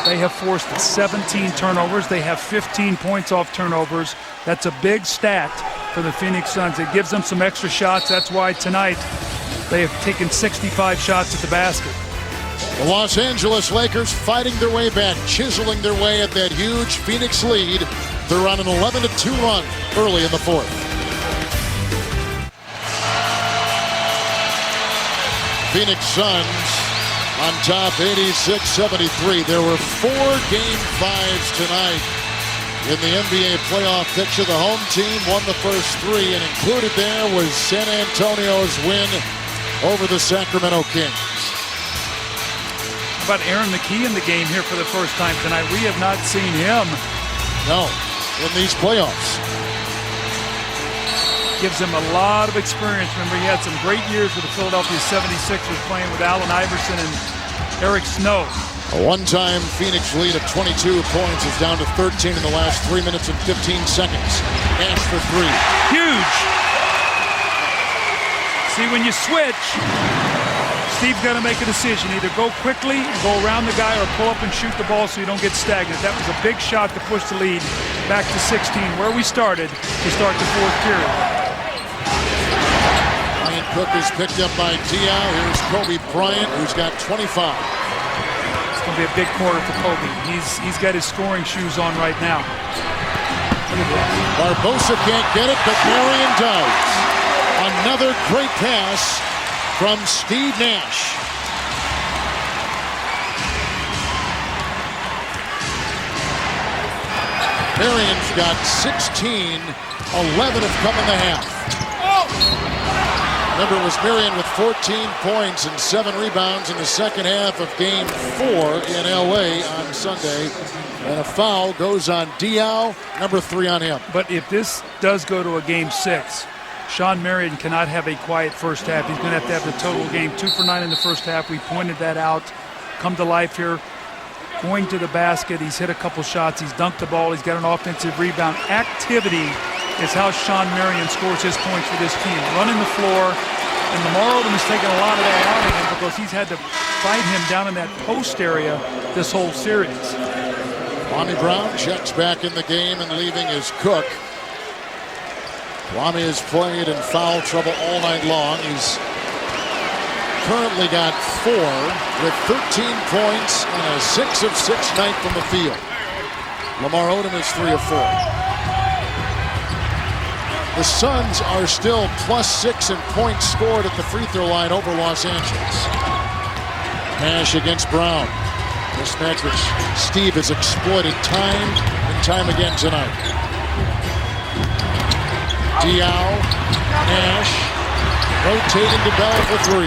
they have forced 17 turnovers. They have 15 points off turnovers. That's a big stat for the Phoenix Suns. It gives them some extra shots. That's why tonight they have taken 65 shots at the basket. The Los Angeles Lakers fighting their way back, chiseling their way at that huge Phoenix lead. They're on an 11-2 run early in the fourth. Phoenix Suns on top 86-73. There were 4 Game 5s tonight in the NBA playoff picture. The home team won the first 3, and included there was San Antonio's win over the Sacramento Kings. How about Aaron McKee in the game here for the first time tonight? We have not seen him. No, in these playoffs. Gives him a lot of experience. Remember, he had some great years with the Philadelphia 76ers playing with Allen Iverson and Eric Snow. A one-time Phoenix lead of 22 points is down to 13 in the last 3 minutes and 15 seconds. Nash for 3. Huge! See, when you switch, Steve's got to make a decision. Either go quickly and go around the guy or pull up and shoot the ball so you don't get stagnant. That was a big shot to push the lead back to 16, where we started to start the fourth period. Ryan Cook is picked up by Diaw. Here's Kobe Bryant, who's got 25. It's going to be a big quarter for Kobe. He's got his scoring shoes on right now. Look at this. Barbosa can't get it, but Marion does. Another great pass from Steve Nash. Marion's got 16, 11 have come in the half. Remember, it was Marion with 14 points and 7 rebounds in the second half of Game 4 in L.A. on Sunday. And a foul goes on Diaw, number 3 on him. But if this does go to a Game 6, Sean Marion cannot have a quiet first half. He's going to have the total game. 2 for 9 in the first half. We pointed that out. Come to life here. Going to the basket. He's hit a couple shots. He's dunked the ball. He's got an offensive rebound. Activity is how Sean Marion scores his points for this team. Running the floor. And Lamar Odom has taken a lot of that out of him because he's had to fight him down in that post area this whole series. Kwame Brown checks back in the game, and leaving is Cook. Kwame has played in foul trouble all night long. He's currently got 4 with 13 points and a 6 of 6 night from the field. Lamar Odom is 3 of 4. The Suns are still +6 in points scored at the free throw line over Los Angeles. Nash against Brown. Mismatch which Steve has exploited time and time again tonight. Diaw, Nash, rotating to Bell for 3.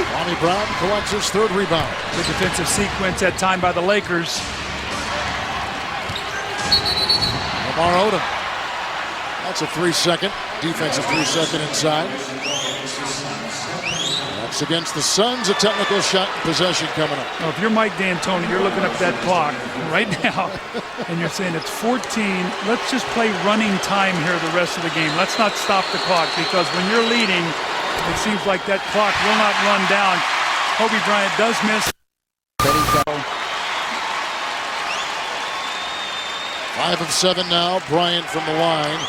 Kwame Brown collects his 3rd rebound. Good defensive sequence that time by the Lakers. Lamar Odom. That's a 3-second, defensive 3-second inside. That's against the Suns, a technical shot and possession coming up. Now, if you're Mike D'Antoni, you're looking up that clock right now, and you're saying it's 14. Let's just play running time here the rest of the game. Let's not stop the clock, because when you're leading, it seems like that clock will not run down. Kobe Bryant does miss. 5 of 7 now. Bryant from the line.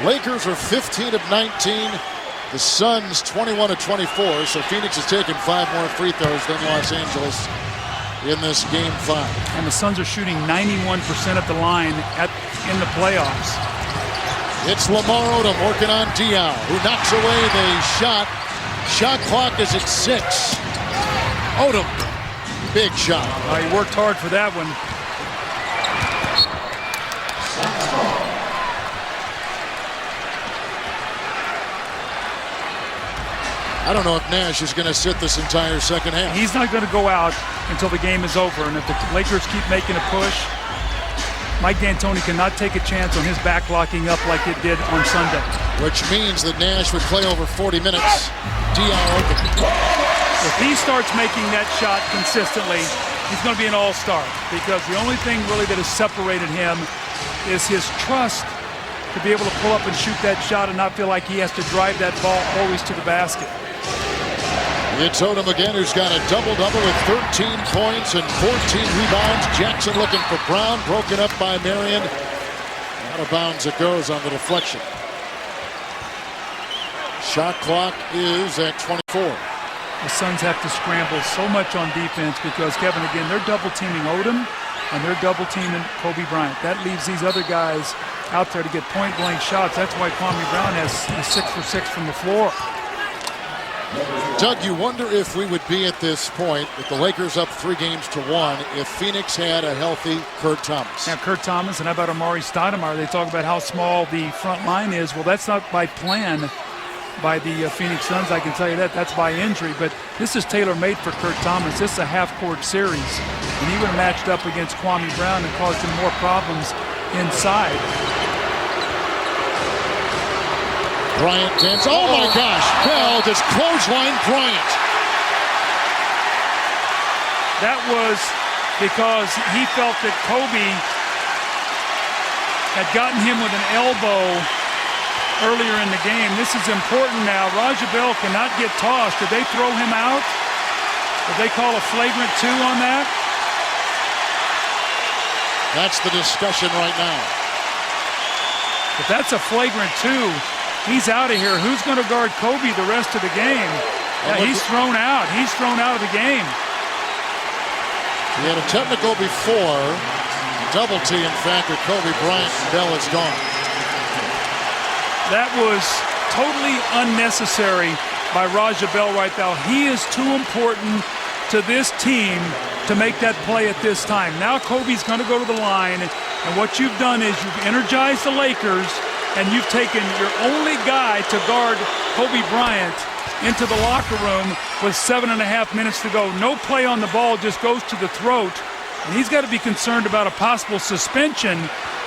Lakers are 15 of 19. The Suns 21 of 24. So Phoenix has taken 5 more free throws than Los Angeles in this game 5. And the Suns are shooting 91% at the line in the playoffs. It's Lamar Odom working on Diaw, who knocks away the shot. Shot clock is at 6. Odom, big shot. He worked hard for that one. I don't know if Nash is going to sit this entire second half. He's not going to go out until the game is over. And if the Lakers keep making a push, Mike D'Antoni cannot take a chance on his back locking up like it did on Sunday. Which means that Nash would play over 40 minutes. Diaw open. If he starts making that shot consistently, he's going to be an all-star. Because the only thing really that has separated him is his trust to be able to pull up and shoot that shot and not feel like he has to drive that ball always to the basket. It's Odom again, who's got a double-double with 13 points and 14 rebounds. Jackson looking for Brown, broken up by Marion. Out of bounds it goes on the deflection. Shot clock is at 24. The Suns have to scramble so much on defense because, Kevin, again, they're double-teaming Odom and they're double-teaming Kobe Bryant. That leaves these other guys out there to get point-blank shots. That's why Kwame Brown is 6 for 6 from the floor. Doug, you wonder if we would be at this point, with the Lakers up 3-1, if Phoenix had a healthy Kurt Thomas. Yeah, Kurt Thomas, and how about Amari Stoudemire? They talk about how small the front line is. Well, that's not by plan by the Phoenix Suns, I can tell you that. That's by injury, but this is tailor-made for Kurt Thomas. This is a half-court series, and he would have matched up against Kwame Brown and caused him more problems inside. Bryant dance. Oh my gosh! Bell just clothesline Bryant. That was because he felt that Kobe had gotten him with an elbow earlier in the game. This is important now. Raja Bell cannot get tossed. Did they throw him out? Did they call a flagrant 2 on that? That's the discussion right now. If that's a flagrant 2, he's out of here. Who's going to guard Kobe the rest of the game? Yeah, he's thrown out. He's thrown out of the game. He had a technical before. Double T, in fact, with Kobe Bryant, and Bell is gone. That was totally unnecessary by Raja Bell right now. He is too important to this team to make that play at this time. Now Kobe's going to go to the line, and what you've done is you've energized the Lakers, and you've taken your only guy to guard Kobe Bryant into the locker room with 7.5 minutes to go. No play on the ball, just goes to the throat. And he's got to be concerned about a possible suspension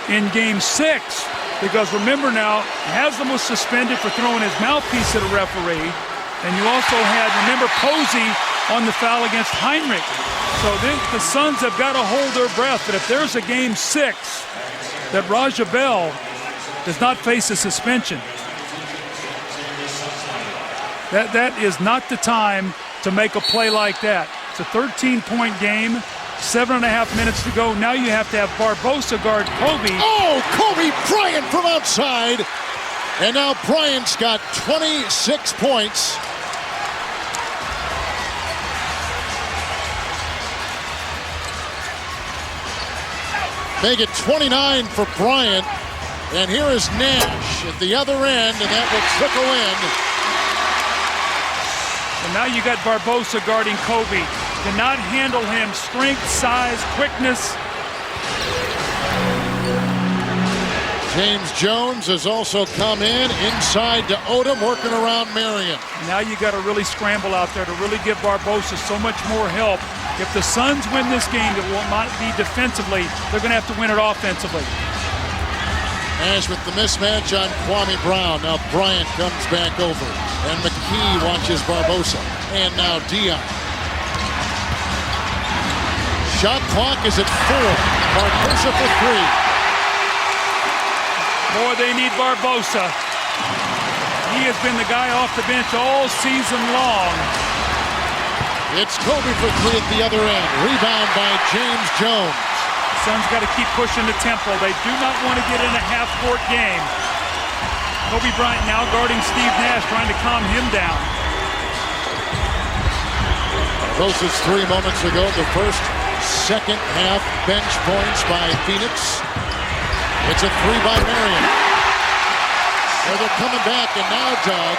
in Game 6. Because remember now, Haslam was suspended for throwing his mouthpiece at a referee. And you also had, remember, Posey on the foul against Heinrich. So the Suns have got to hold their breath that if there's a Game 6, that Raja Bell does not face a suspension. That is not the time to make a play like that. It's a 13-point game, 7.5 minutes to go. Now you have to have Barbosa guard Kobe. Oh, Kobe Bryant from outside. And now Bryant's got 26 points. Make it 29 for Bryant. And here is Nash at the other end, and that will trickle in. And now you got Barbosa guarding Kobe. Cannot handle him. Strength, size, quickness. James Jones has also come in inside to Odom, working around Marion. Now you got to really scramble out there to really give Barbosa so much more help. If the Suns win this game, it will not be defensively. They're going to have to win it offensively. Nash with the mismatch on Kwame Brown. Now Bryant comes back over. And McKee watches Barbosa. And now Diaw. Shot clock is at 4. Barbosa for 3. Boy, they need Barbosa. He has been the guy off the bench all season long. It's Kobe for 3 at the other end. Rebound by James Jones. Suns got to keep pushing the tempo. They do not want to get in a half-court game. Kobe Bryant now guarding Steve Nash, trying to calm him down. Barbosa's 3 moments ago, the first second half bench points by Phoenix. It's a 3 by Marion. They're coming back, and now, Doug,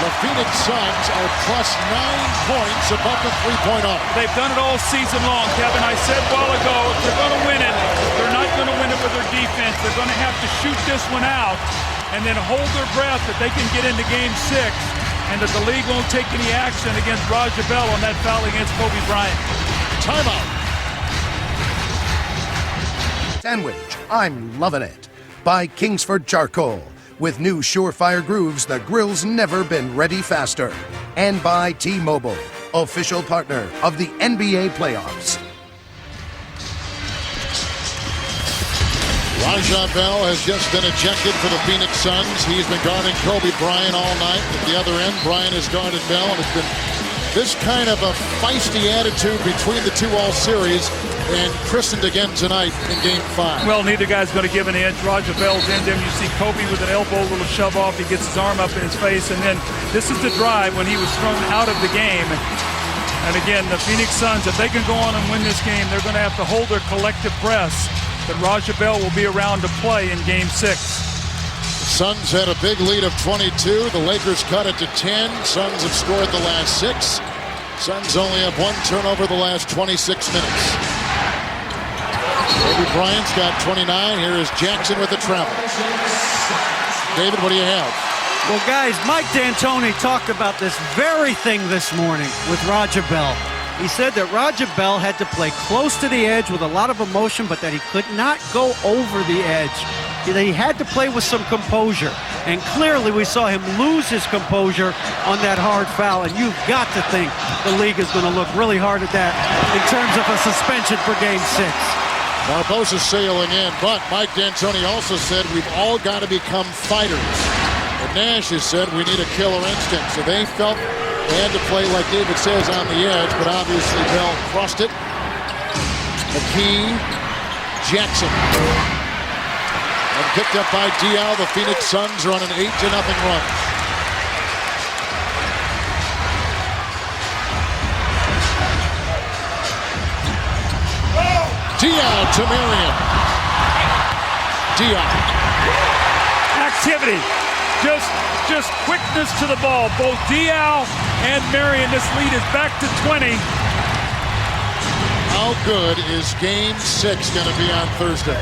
the Phoenix Suns are plus 9 points above the three-point arc. They've done it all season long, Kevin. I said a while ago, if they're going to win it, they're not going to win it with their defense. They're going to have to shoot this one out and then hold their breath that they can get into Game 6 and that the league won't take any action against Raja Bell on that foul against Kobe Bryant. Timeout. Sandwich, I'm loving it. By Kingsford Charcoal. With new Surefire grooves, the grill's never been ready faster. And by T-Mobile, official partner of the NBA playoffs. Raja Bell has just been ejected for the Phoenix Suns. He's been guarding Kobe Bryant all night. At the other end, Bryant has guarded Bell, and it's been this kind of a feisty attitude between the two all series, and christened again tonight in Game 5. Well, neither guy's going to give an inch. Raja Bell's in there. You see Kobe with an elbow, little shove off. He gets his arm up in his face, and then this is the drive when he was thrown out of the game. And again, the Phoenix Suns, if they can go on and win this game, they're going to have to hold their collective breaths that Raja Bell will be around to play in Game 6. Suns had a big lead of 22. The Lakers cut it to 10. Suns have scored the last 6. Suns only have 1 turnover the last 26 minutes. Kobe Bryant's got 29. Here is Jackson with the travel. David, what do you have? Well, guys, Mike D'Antoni talked about this very thing this morning with Raja Bell. He said that Raja Bell had to play close to the edge with a lot of emotion, but that he could not go over the edge. He had to play with some composure. And clearly we saw him lose his composure on that hard foul. And you've got to think the league is going to look really hard at that in terms of a suspension for Game 6. Barbosa sailing in, but Mike D'Antoni also said we've all got to become fighters. And Nash has said we need a killer instinct. So they felt they had to play, like David says, on the edge, but obviously Bell crossed it. McKee, Jackson. And picked up by Diaw. The Phoenix Suns are on an 8-0 run. Diaw to Marion. Diaw. Activity. Just quickness to the ball. Both Diaw and Marion. This lead is back to 20. How good is Game 6 going to be on Thursday?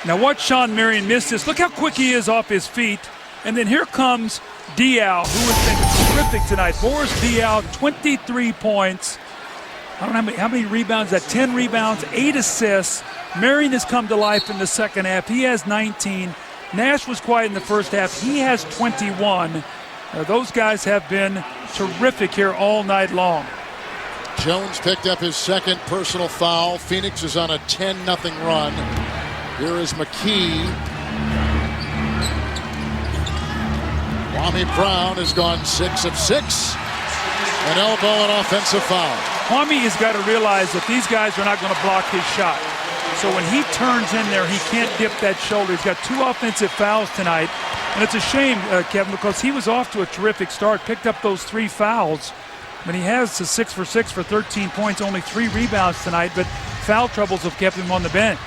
Now watch Sean Marion miss this. Look how quick he is off his feet. And then here comes Diaw, who has been terrific tonight. Boris Diaw, 23 points. I don't know how many rebounds. That 10 rebounds, 8 assists. Marion has come to life in the second half. He has 19. Nash was quiet in the first half. He has 21. Those guys have been terrific here all night long. Jones picked up his second personal foul. Phoenix is on a 10-0 run. Here is McKee. Kwame Brown has gone 6 of 6. An elbow and offensive foul. Kwame has got to realize that these guys are not going to block his shot. So when he turns in there, he can't dip that shoulder. He's got 2 offensive fouls tonight. And it's a shame, Kevin, because he was off to a terrific start, picked up those 3 fouls. But he has a 6 for 6 for 13 points, only 3 rebounds tonight, but foul troubles have kept him on the bench.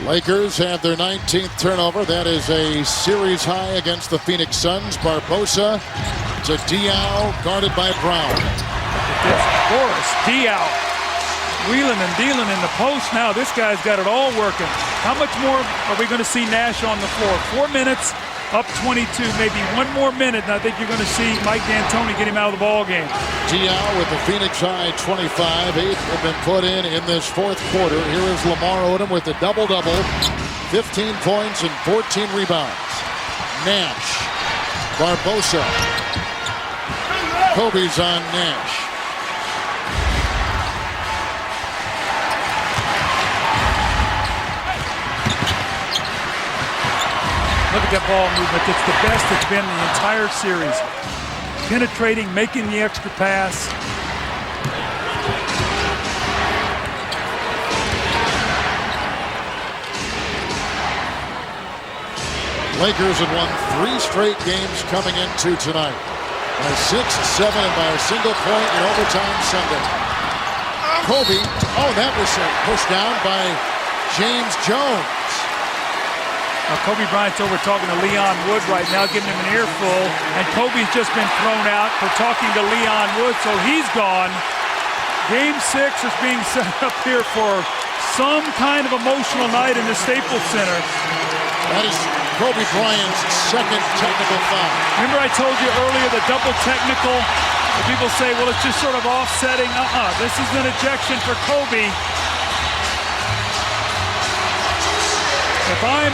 Lakers have their 19th turnover. That is a series high against the Phoenix Suns. Barbosa to Diaw, guarded by Brown. Boris Diaw wheeling and dealing in the post now. This guy's got it all working. How much more are we going to see Nash on the floor? 4 minutes, up 22, maybe 1 more minute, and I think you're going to see Mike D'Antoni get him out of the ball game. Diaw with the Phoenix high 25. 8 have been put in this fourth quarter. Here is Lamar Odom with the double-double, 15 points and 14 rebounds. Nash, Barbosa, Kobe's on Nash. Look at that ball movement. It's the best it's been the entire series. Penetrating, making the extra pass. Lakers had won 3 straight games coming into tonight. By 6, 7, and by a single point in overtime Sunday. Kobe, that was pushed down by James Jones. Now Kobe Bryant's over talking to Leon Wood right now, giving him an earful, and Kobe's just been thrown out for talking to Leon Wood, so he's gone. Game 6 is being set up here for some kind of emotional night in the Staples Center. That is Kobe Bryant's second technical foul. Remember I told you earlier the double technical? People say, well, it's just sort of offsetting. This is an ejection for Kobe. If I'm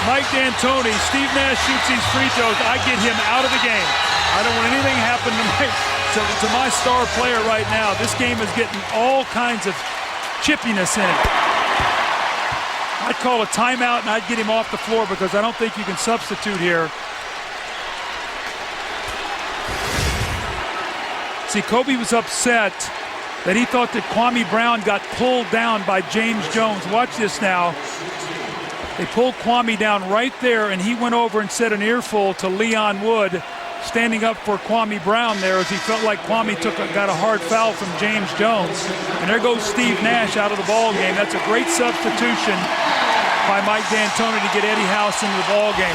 Mike D'Antoni, Steve Nash shoots these free throws, I get him out of the game. I don't want anything happen to my star player right now. This game is getting all kinds of chippiness in it. I'd call a timeout and I'd get him off the floor because I don't think you can substitute here. See, Kobe was upset that he thought that Kwame Brown got pulled down by James Jones. Watch this now. They pulled Kwame down right there, and he went over and said an earful to Leon Wood, standing up for Kwame Brown there as he felt like Kwame got a hard foul from James Jones. And there goes Steve Nash out of the ball game. That's a great substitution by Mike D'Antoni to get Eddie House into the ball game.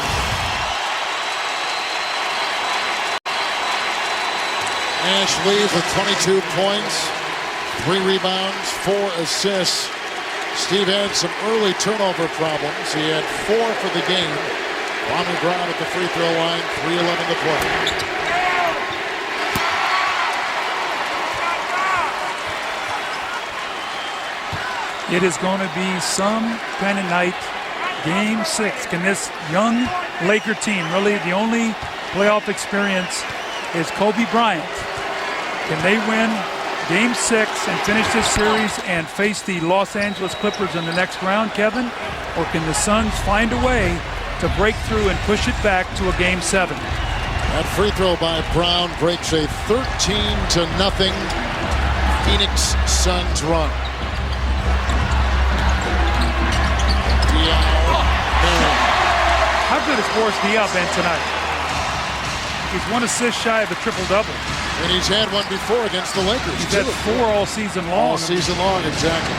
Nash leads with 22 points, 3 rebounds, 4 assists. Steve had some early turnover problems. He had 4 for the game. Kwame Brown at the free throw line, 3:11 to play. It is going to be some kind of night. Game 6. Can this young Laker team, really the only playoff experience is Kobe Bryant, can they win Game 6 and finish this series and face the Los Angeles Clippers in the next round, Kevin? Or can the Suns find a way to break through and push it back to a Game 7? That free throw by Brown breaks a 13-0 Phoenix Suns run. How good has Boris Diaw been tonight? He's 1 assist shy of a triple-double. And he's had one before against the Lakers. He's had 4 all season long. All season long, exactly.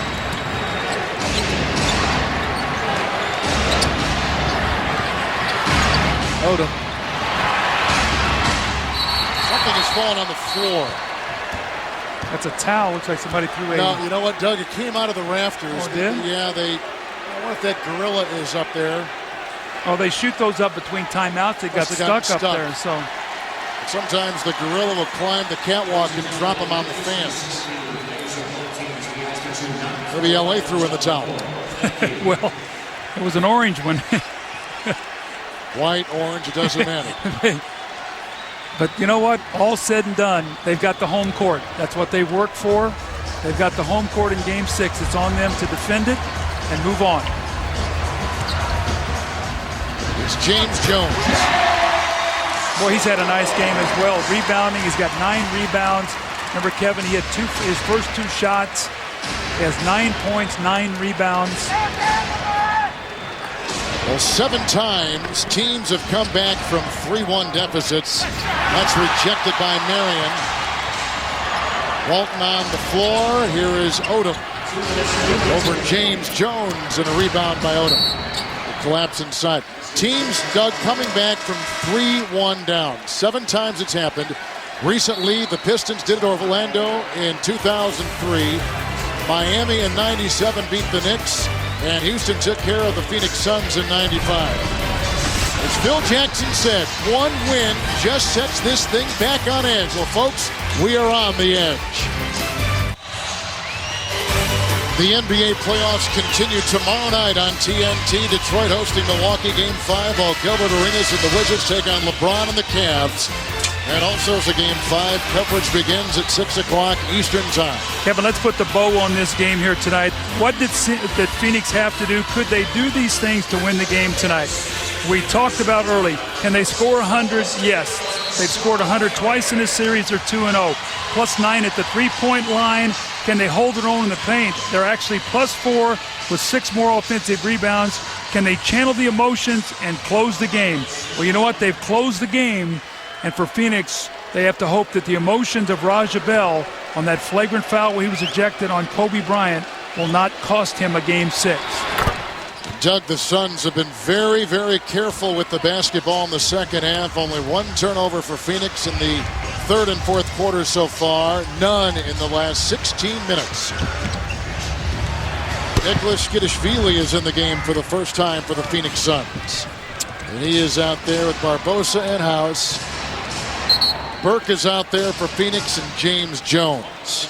Odom. Something has fallen on the floor. That's a towel. Looks like somebody threw a... No, you know what, Doug? It came out of the rafters. Oh, it did? Yeah, I wonder if that gorilla is up there. Oh, they shoot those up between timeouts. It got stuck up there, so... Sometimes the gorilla will climb the catwalk and drop them on the fans. Maybe LA threw in the towel. Well, it was an orange one. White, orange, it doesn't matter. But you know what? All said and done, they've got the home court. That's what they've worked for. They've got the home court in Game 6. It's on them to defend it and move on. It's James Jones. Boy, he's had a nice game as well. Rebounding, he's got 9 rebounds. Remember, Kevin, he had his first 2 shots. He has 9 points, 9 rebounds. Well, 7 times teams have come back from 3-1 deficits. That's rejected by Marion. Walton on the floor. Here is Odom over James Jones, and a rebound by Odom. The collapse inside. Teams, Doug, coming back from 3-1 down. 7 times it's happened. Recently, the Pistons did it to Orlando in 2003. Miami in 97 beat the Knicks. And Houston took care of the Phoenix Suns in 95. As Phil Jackson said, 1 win just sets this thing back on edge. Well, folks, we are on the edge. The NBA playoffs continue tomorrow night on TNT. Detroit hosting Milwaukee Game 5, while Gilbert Arenas and the Wizards take on LeBron and the Cavs. And also as a Game 5, coverage begins at 6 o'clock Eastern Time. Kevin, let's put the bow on this game here tonight. What did Phoenix have to do? Could they do these things to win the game tonight? We talked about early. Can they score 100? Yes. They've scored 100 twice in this series. They're 2-0. +9 at the 3-point line. Can they hold their own in the paint? They're actually +4 with 6 more offensive rebounds. Can they channel the emotions and close the game? Well, you know what? They've closed the game, and for Phoenix, they have to hope that the emotions of Raja Bell on that flagrant foul where he was ejected on Kobe Bryant will not cost him a Game 6. Doug, the Suns have been very, very careful with the basketball in the second half. Only 1 turnover for Phoenix in the third and fourth quarter so far. None in the last 16 minutes. Nicholas Skidishvili is in the game for the first time for the Phoenix Suns. And he is out there with Barbosa and House. Burke is out there for Phoenix and James Jones.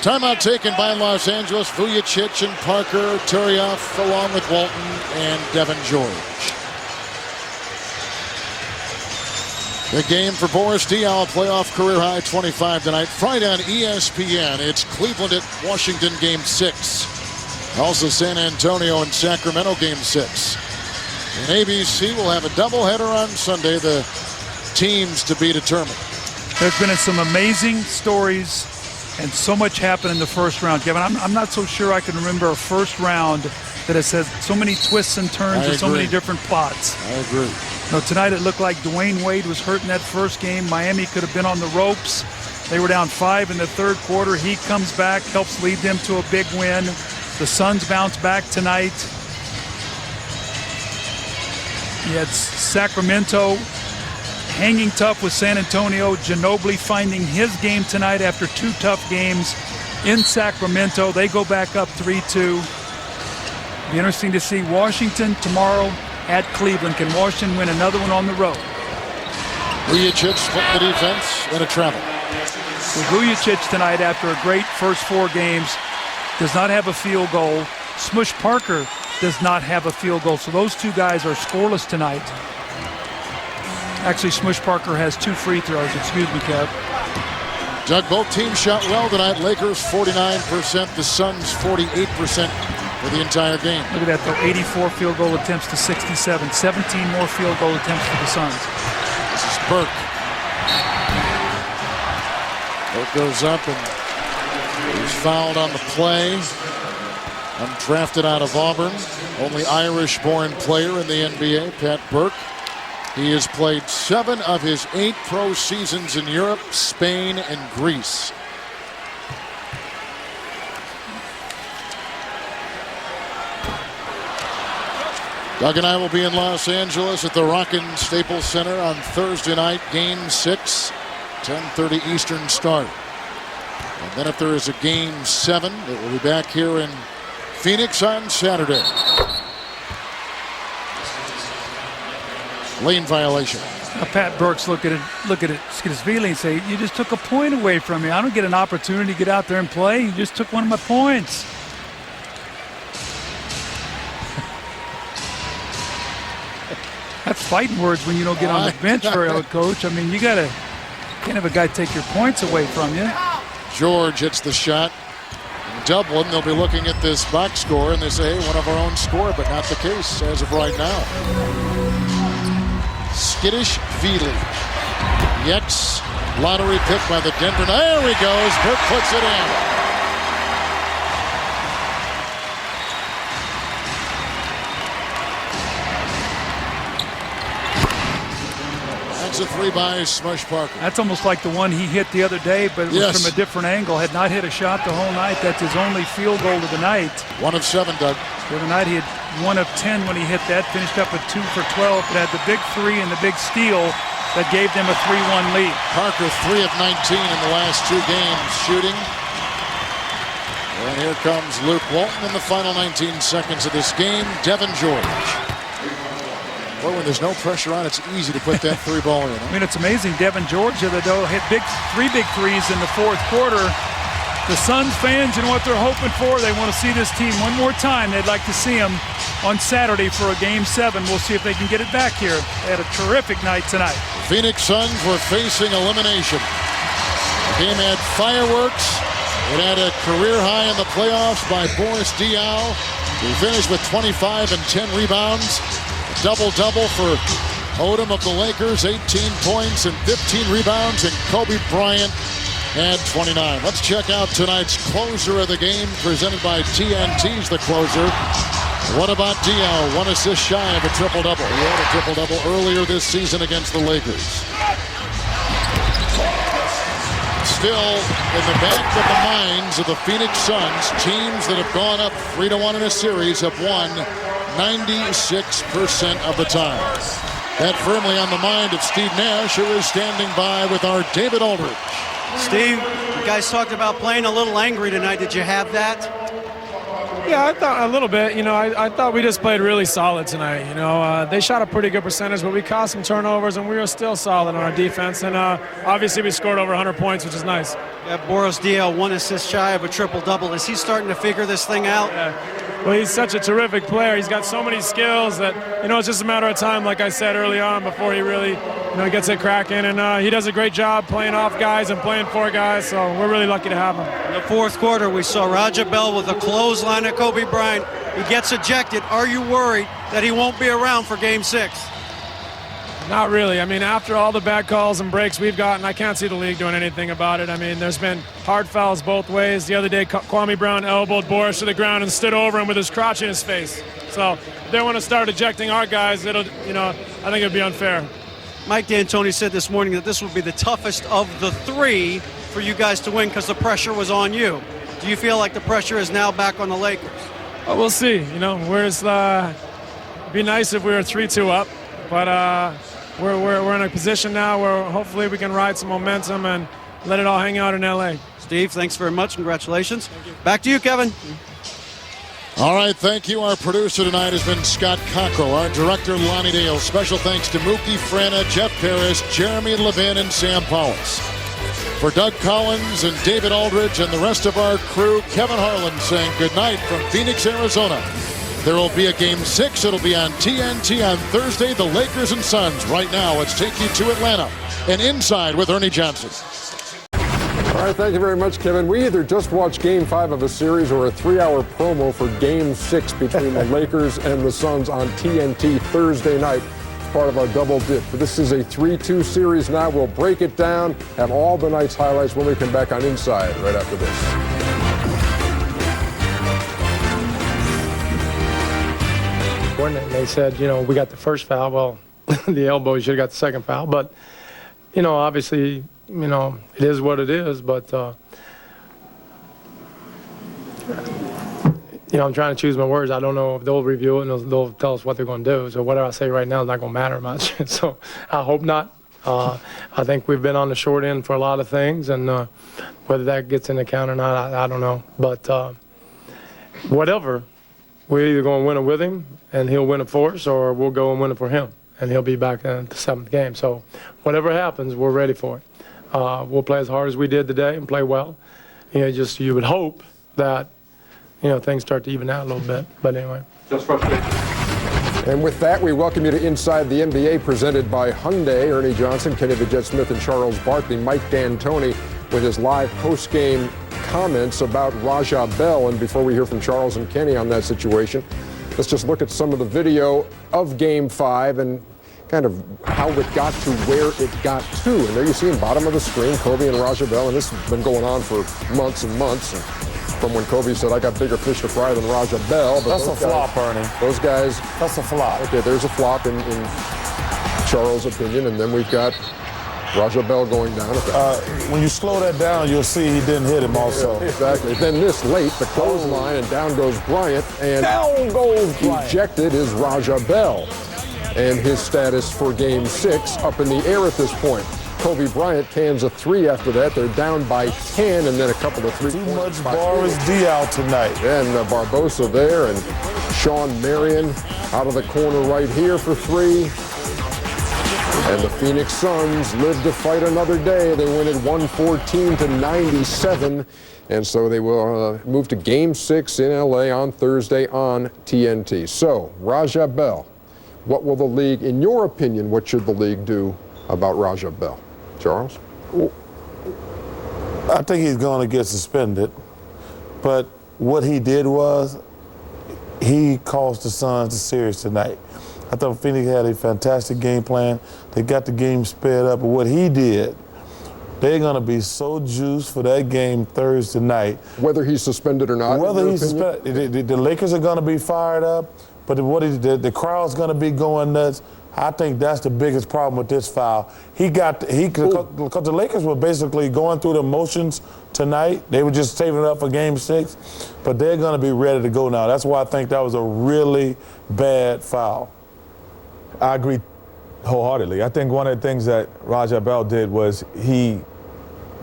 Timeout taken by Los Angeles. Vujicic and Parker, Turioff along with Walton and Devin George. The game for Boris Diaw, playoff career high 25 tonight. Friday on ESPN, it's Cleveland at Washington Game 6. Also San Antonio and Sacramento Game 6. And ABC will have a doubleheader on Sunday. The teams to be determined. There's been some amazing stories and so much happened in the first round. Kevin, I'm not so sure I can remember a first round that has had so many twists and turns and so many different plots. I agree. No, tonight it looked like Dwayne Wade was hurt in that first game. Miami could have been on the ropes. They were down 5 in the third quarter. He comes back, helps lead them to a big win. The Suns bounce back tonight. You had Sacramento hanging tough with San Antonio. Ginobili finding his game tonight after 2 tough games in Sacramento. They go back up 3-2. Be interesting to see Washington tomorrow at Cleveland. Can Washington win another one on the road? Vujicic split the defense and a travel. Vujicic tonight, after a great first 4 games, does not have a field goal. Smush Parker does not have a field goal. So those 2 guys are scoreless tonight. Actually, Smush Parker has 2 free throws. Excuse me, Kev. Doug, both teams shot well tonight. Lakers 49%, the Suns 48% for the entire game. Look at that, though. 84 field goal attempts to 67. 17 more field goal attempts for the Suns. This is Burke. Burke goes up and he's fouled on the play. Undrafted out of Auburn. Only Irish-born player in the NBA, Pat Burke. He has played 7 of his 8 pro seasons in Europe, Spain, and Greece. Doug and I will be in Los Angeles at the Rockin' Staples Center on Thursday night, Game 6, 10:30 Eastern start. And then if there is a Game 7, it will be back here in Phoenix on Saturday. Lane violation. Now Pat Burks look at it, Skidishvili and say, you just took a point away from me. I don't get an opportunity to get out there and play. You just took one of my points. That's fighting words when you don't get on the bench for a coach. I mean, can't have a guy take your points away from you. George hits the shot. In Dublin, they'll be looking at this box score and they say, hey, one of our own score, but not the case as of right now. Skidishvili. The ex-lottery pick by the Denver. There he goes. Burke puts it in. That's a 3 by Smush Parker. That's almost like the one he hit the other day, but it was from a different angle. Had not hit a shot the whole night. That's his only field goal of the night. 1 of 7, Doug. The other night he had 1 of 10 when he hit that. Finished up with 2 for 12, but had the big 3 and the big steal that gave them a 3-1 lead. Parker 3 of 19 in the last 2 games shooting. And here comes Luke Walton in the final 19 seconds of this game. Devin George. Boy, when there's no pressure on, it's easy to put that 3 ball in. Huh? I mean, it's amazing. Devin George the other day hit 3 big threes in the fourth quarter. The Suns fans, you know what they're hoping for? They want to see this team one more time. They'd like to see them on Saturday for a Game 7. We'll see if they can get it back here. They had a terrific night tonight. Phoenix Suns were facing elimination. The game had fireworks. It had a career high in the playoffs by Boris Diaw. He finished with 25 and 10 rebounds. A double-double for Odom of the Lakers, 18 points and 15 rebounds, and Kobe Bryant and 29. Let's check out tonight's closer of the game, presented by TNT's the closer. What about Diaw? 1 assist shy of a triple-double. He had a triple-double earlier this season against the Lakers. Still in the back of the minds of the Phoenix Suns, teams that have gone up 3-1 in a series have won 96% of the time. That firmly on the mind of Steve Nash, who is standing by with our David Aldridge. Steve, you guys talked about playing a little angry tonight. Did you have that? Yeah, I thought a little bit. I thought we just played really solid tonight. They shot a pretty good percentage, but we caused some turnovers, and we were still solid on our defense. And obviously, we scored over 100 points, which is nice. Yeah, Boris Diaw, 1 assist shy of a triple-double. Is he starting to figure this thing out? Yeah. Well, he's such a terrific player. He's got so many skills that, it's just a matter of time, like I said early on, before he really, gets it cracking. And he does a great job playing off guys and playing for guys, so we're really lucky to have him. In the fourth quarter, we saw Raja Bell with a clothesline at Kobe Bryant. He gets ejected. Are you worried that he won't be around for Game 6? Not really. After all the bad calls and breaks we've gotten, I can't see the league doing anything about it. There's been hard fouls both ways. The other day, Kwame Brown elbowed Boris to the ground and stood over him with his crotch in his face. So if they want to start ejecting our guys, I think it'd be unfair. Mike D'Antoni said this morning that this would be the toughest of the 3 for you guys to win because the pressure was on you. Do you feel like the pressure is now back on the Lakers? Well, we'll see. We're just, it'd be nice if we were 3-2 up, but we're in a position now where hopefully we can ride some momentum and let it all hang out in LA. Steve, thanks very much. Congratulations. Back to you, Kevin. All right, thank you. Our producer tonight has been Scott Cockrell. Our director, Lonnie Dale. Special thanks to Mookie Frana, Jeff Paris, Jeremy Levin, and Sam Powers. For Doug Collins and David Aldridge and the rest of our crew, Kevin Harlan saying good night from Phoenix, Arizona. There will be a Game 6. It'll be on TNT on Thursday, the Lakers and Suns. Right now, let's take you to Atlanta and Inside with Ernie Johnson. All right, thank you very much, Kevin. We either just watched Game 5 of a series or a 3-hour promo for Game 6 between the Lakers and the Suns on TNT Thursday night. Part of our double dip. But this is a 3-2 series now. We'll break it down, have all the night's highlights when we come back on Inside right after this. And they said, we got the first foul. Well, the elbow, you should have got the second foul. But, obviously, it is what it is. But, I'm trying to choose my words. I don't know if they'll review it and they'll tell us what they're going to do. So whatever I say right now is not going to matter much. So I hope not. I think we've been on the short end for a lot of things. And whether that gets into account or not, I don't know. But whatever. We're either going to win it with him, and he'll win it for us, or we'll go and win it for him, and he'll be back in the 7th game. So whatever happens, we're ready for it. We'll play as hard as we did today and play well. You would hope that, things start to even out a little bit. But anyway. Just frustrating. And with that, we welcome you to Inside the NBA, presented by Hyundai. Ernie Johnson, Kenny the Jet Smith, and Charles Barkley. Mike D'Antoni with his live post-game comments about Raja Bell. And before we hear from Charles and Kenny on that situation, let's just look at some of the video of Game 5 and kind of how it got to where it got to. And there you see in bottom of the screen, Kobe and Raja Bell, and this has been going on for months and months. From when Kobe said, I got bigger fish to fry than Raja Bell. But that's a flop, Ernie. Those guys. That's a flop. Okay, there's a flop in Charles' opinion, and then we've got Raja Bell going down. When you slow that down, you'll see he didn't hit him also. Yeah, exactly. Then this late, the clothesline, and down goes Bryant. And down goes Bryant. Ejected is Raja Bell. And his status for Game 6 up in the air at this point. Kobe Bryant cans a 3 after that. They're down by 10, and then a couple of 3 Too much Boris Diaw tonight. And Barbosa there, and Sean Marion out of the corner right here for 3. And the Phoenix Suns live to fight another day. They win it 114-97. And so they will move to Game 6 in LA on Thursday on TNT. So, Raja Bell, what will the league, in your opinion, what should the league do about Raja Bell? Charles? I think he's going to get suspended. But what he did was he cost the Suns the series tonight. I thought Phoenix had a fantastic game plan. They got the game sped up. But what he did, they're going to be so juiced for that game Thursday night. Whether he's suspended or not. Whether he's suspended, the Lakers are going to be fired up, but the crowd's going to be going nuts. I think that's the biggest problem with this foul. Because the Lakers were basically going through the motions tonight. They were just saving it up for Game 6, but they're going to be ready to go now. That's why I think that was a really bad foul. I agree wholeheartedly. I think one of the things that Raja Bell did was he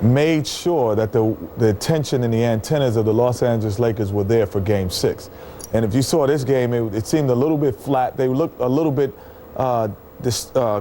made sure that the attention and the antennas of the Los Angeles Lakers were there for Game 6. And if you saw this game, it seemed a little bit flat. They looked a little bit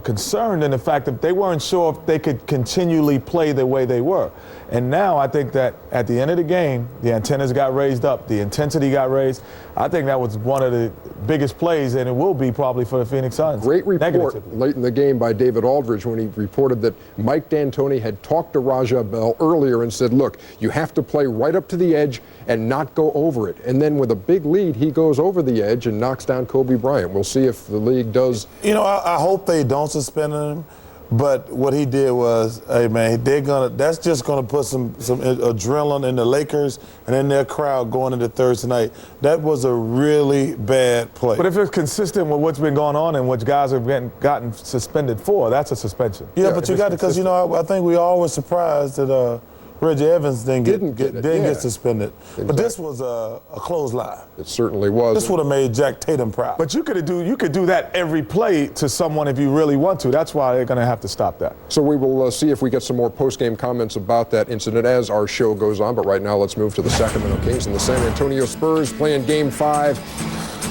concerned in the fact that they weren't sure if they could continually play the way they were. And now I think that at the end of the game, the antennas got raised up, the intensity got raised. I think that was one of the biggest plays, and it will be probably for the Phoenix Suns. Great report late in the game by David Aldridge when he reported that Mike D'Antoni had talked to Raja Bell earlier and said, look, you have to play right up to the edge and not go over it. And then with a big lead, he goes over the edge and knocks down Kobe Bryant. We'll see if the league does. You know, I hope they don't suspend him. But what he did was, hey man, that's just gonna put some adrenaline in the Lakers and in their crowd going into Thursday night. That was a really bad play. But if it's consistent with what's been going on and what guys have gotten suspended for, that's a suspension. Yeah, but you got to, because you know, I think we all were surprised that Reggie Evans didn't get suspended. Exactly. But this was a clothesline. It certainly was. This would have made Jack Tatum proud. But you could do that every play to someone if you really want to. That's why they're going to have to stop that. So we will see if we get some more post-game comments about that incident as our show goes on. But right now, let's move to the Sacramento Kings and the San Antonio Spurs playing Game 5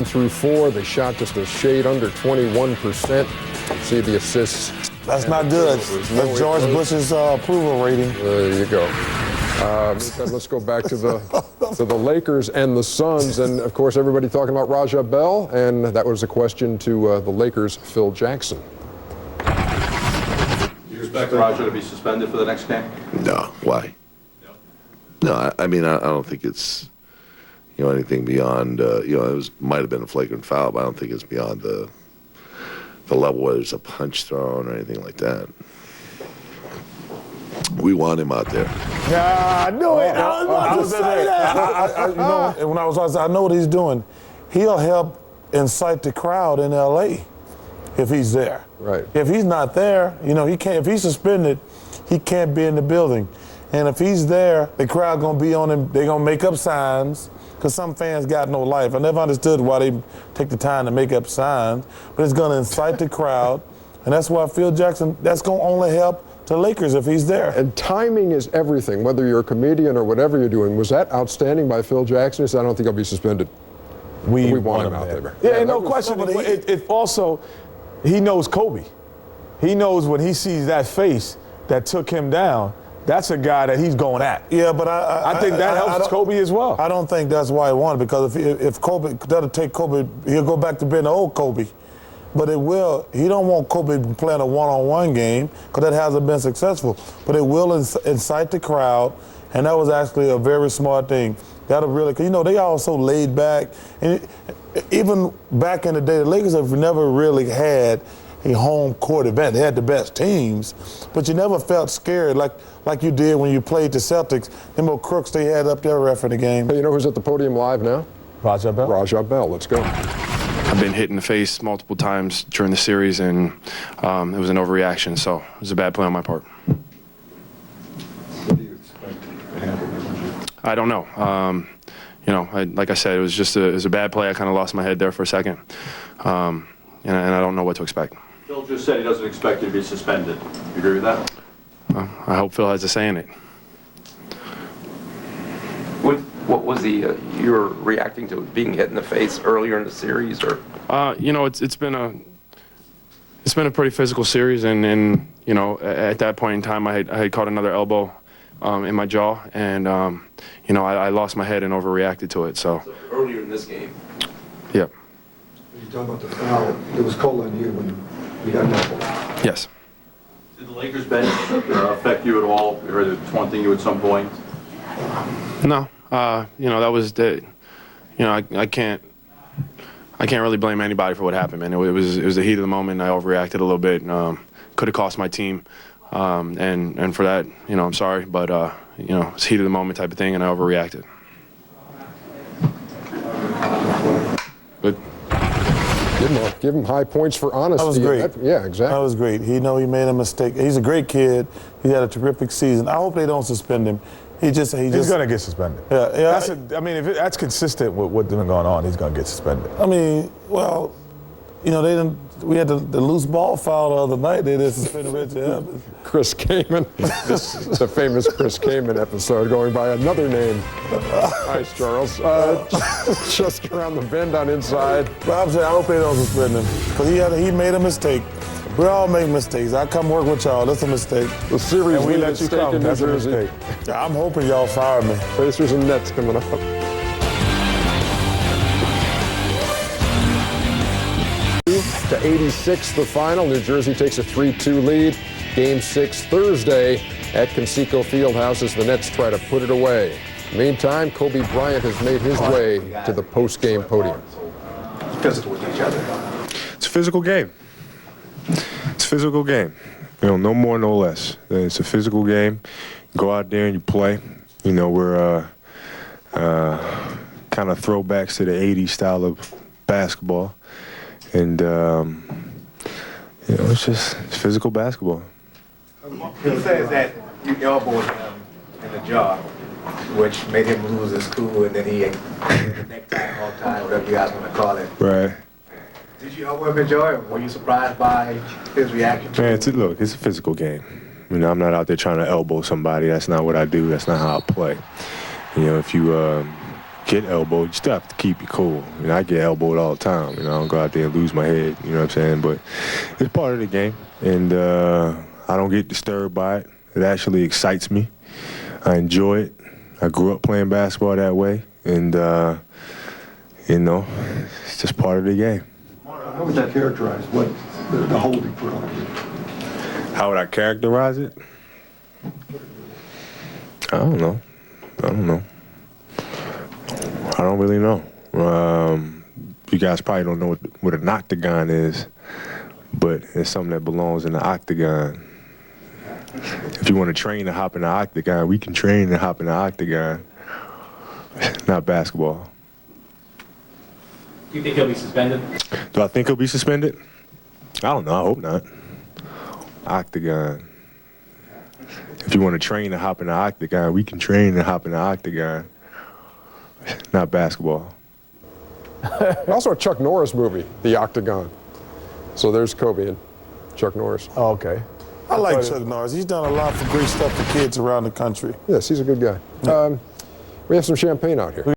through 4. They shot just a shade under 21%. See the assists. That's not good. That's George Bush's approval rating. There you go. Let's go back to the Lakers and the Suns. And, of course, everybody talking about Raja Bell. And that was a question to the Lakers' Phil Jackson. Do you expect Raja to be suspended for the next game? No. Why? No, I mean, I don't think it's, anything beyond, it might have been a flagrant foul, but I don't think it's beyond the level where there's a punch thrown or anything like that. We want him out there. Yeah, I knew it. I was about to say that. I know what he's doing. He'll help incite the crowd in L.A. if he's there. Right. If he's not there, he can't. If he's suspended, he can't be in the building. And if he's there, the crowd gonna be on him. They're gonna make up signs. Because some fans got no life. I never understood why they take the time to make up signs, but it's going to incite the crowd, and that's why Phil Jackson, that's going to only help the Lakers if he's there. And timing is everything, whether you're a comedian or whatever you're doing. Was that outstanding by Phil Jackson? He said, I don't think I'll be suspended. We want him out there. Yeah, no question. It also, he knows Kobe. He knows when he sees that face that took him down, that's a guy that he's going at. Yeah, but I think that helps Kobe as well. I don't think that's why he wanted, because if Kobe, that'll take Kobe, he'll go back to being the old Kobe. But he don't want Kobe playing a one-on-one game, because that hasn't been successful. But it will incite the crowd, and that was actually a very smart thing. That'll really, because they all so laid back. And even back in the day, the Lakers have never really had a home court event. They had the best teams, but you never felt scared like you did when you played the Celtics. Them little crooks they had up there refereeing the game. Hey, you know who's at the podium live now? Raja Bell. Raja Bell, let's go. I've been hit in the face multiple times during the series, and it was an overreaction, so it was a bad play on my part. What do you expect to happen? I don't know. Like I said, it was a bad play. I kind of lost my head there for a second, and I don't know what to expect. Phil just said he doesn't expect you to be suspended. You agree with that? I hope Phil has a say in it. What was you were reacting to being hit in the face earlier in the series, or? It's been a pretty physical series, and at that point in time, I had caught another elbow in my jaw, and I lost my head and overreacted to it. So earlier in this game. Yep. You talk about the foul. It was cold on you when you got an elbow. Yes. Did the Lakers bench affect you at all, or did it taunting you at some point? No. That was the. I can't really blame anybody for what happened, man. It was the heat of the moment. I overreacted a little bit. Could have cost my team. And for that, you know, I'm sorry, but you know, it's heat of the moment type of thing, and I overreacted. Good. Give him high points for honesty. That was great. Yeah, exactly. That was great. He made a mistake. He's a great kid. He had a terrific season. I hope they don't suspend him. He's going to get suspended. Yeah. If that's consistent with what's been going on, he's going to get suspended. I mean, well, you know, we had the loose ball foul the other night. They didn't suspend Richard Evans. Chris Kaman. The famous Chris Kaman episode going by another name. Nice, Charles. Just around the bend on inside. But I'm saying, I hope they don't suspend him. Because he made a mistake. We all make mistakes. I come work with y'all. That's a mistake. The series and we lead let at you stake come. in New That's Jersey. a mistake. I'm hoping y'all fire me. Pacers and Nets coming up. To 86, the final. New Jersey takes a 3-2 lead. Game 6 Thursday at Conseco Fieldhouse as the Nets try to put it away. Meantime, Kobe Bryant has made his way to the post-game podium. Physical with each other. It's a physical game. It's a physical game. You know, no more, no less. It's a physical game. You go out there and you play. You know, we're kind of throwbacks to the 80s style of basketball. And, you know, it's physical basketball. He says that you elbowed him in the jaw, which made him lose his cool, and then he ate the necktie all time, whatever you guys want to call it. Right. Did you elbow him in the jaw, or were you surprised by his reaction to it? Man, look, it's a physical game. You know, I'm not out there trying to elbow somebody. That's not what I do. That's not how I play. You know, if you get elbowed, you still have to keep it cool. You know, I get elbowed all the time. You know, I don't go out there and lose my head. You know what I'm saying? But it's part of the game, and I don't get disturbed by it. It actually excites me. I enjoy it. I grew up playing basketball that way, and you know, it's just part of the game. How would that characterize what the holding for all of you? How would I characterize it? I don't know. I don't really know. You guys probably don't know what an octagon is, but it's something that belongs in the octagon. If you want to train to hop in the octagon, we can train to hop in the octagon. Not basketball. Do you think he'll be suspended? Do I think he'll be suspended? I don't know. I hope not. Octagon. If you want to train to hop in the octagon, we can train to hop in the octagon. Not basketball. Also a Chuck Norris movie, The Octagon. So there's Kobe and Chuck Norris. Oh, okay. I like Chuck Norris. He's done a lot for great stuff for kids around the country. Yes, he's a good guy. We have some champagne out here.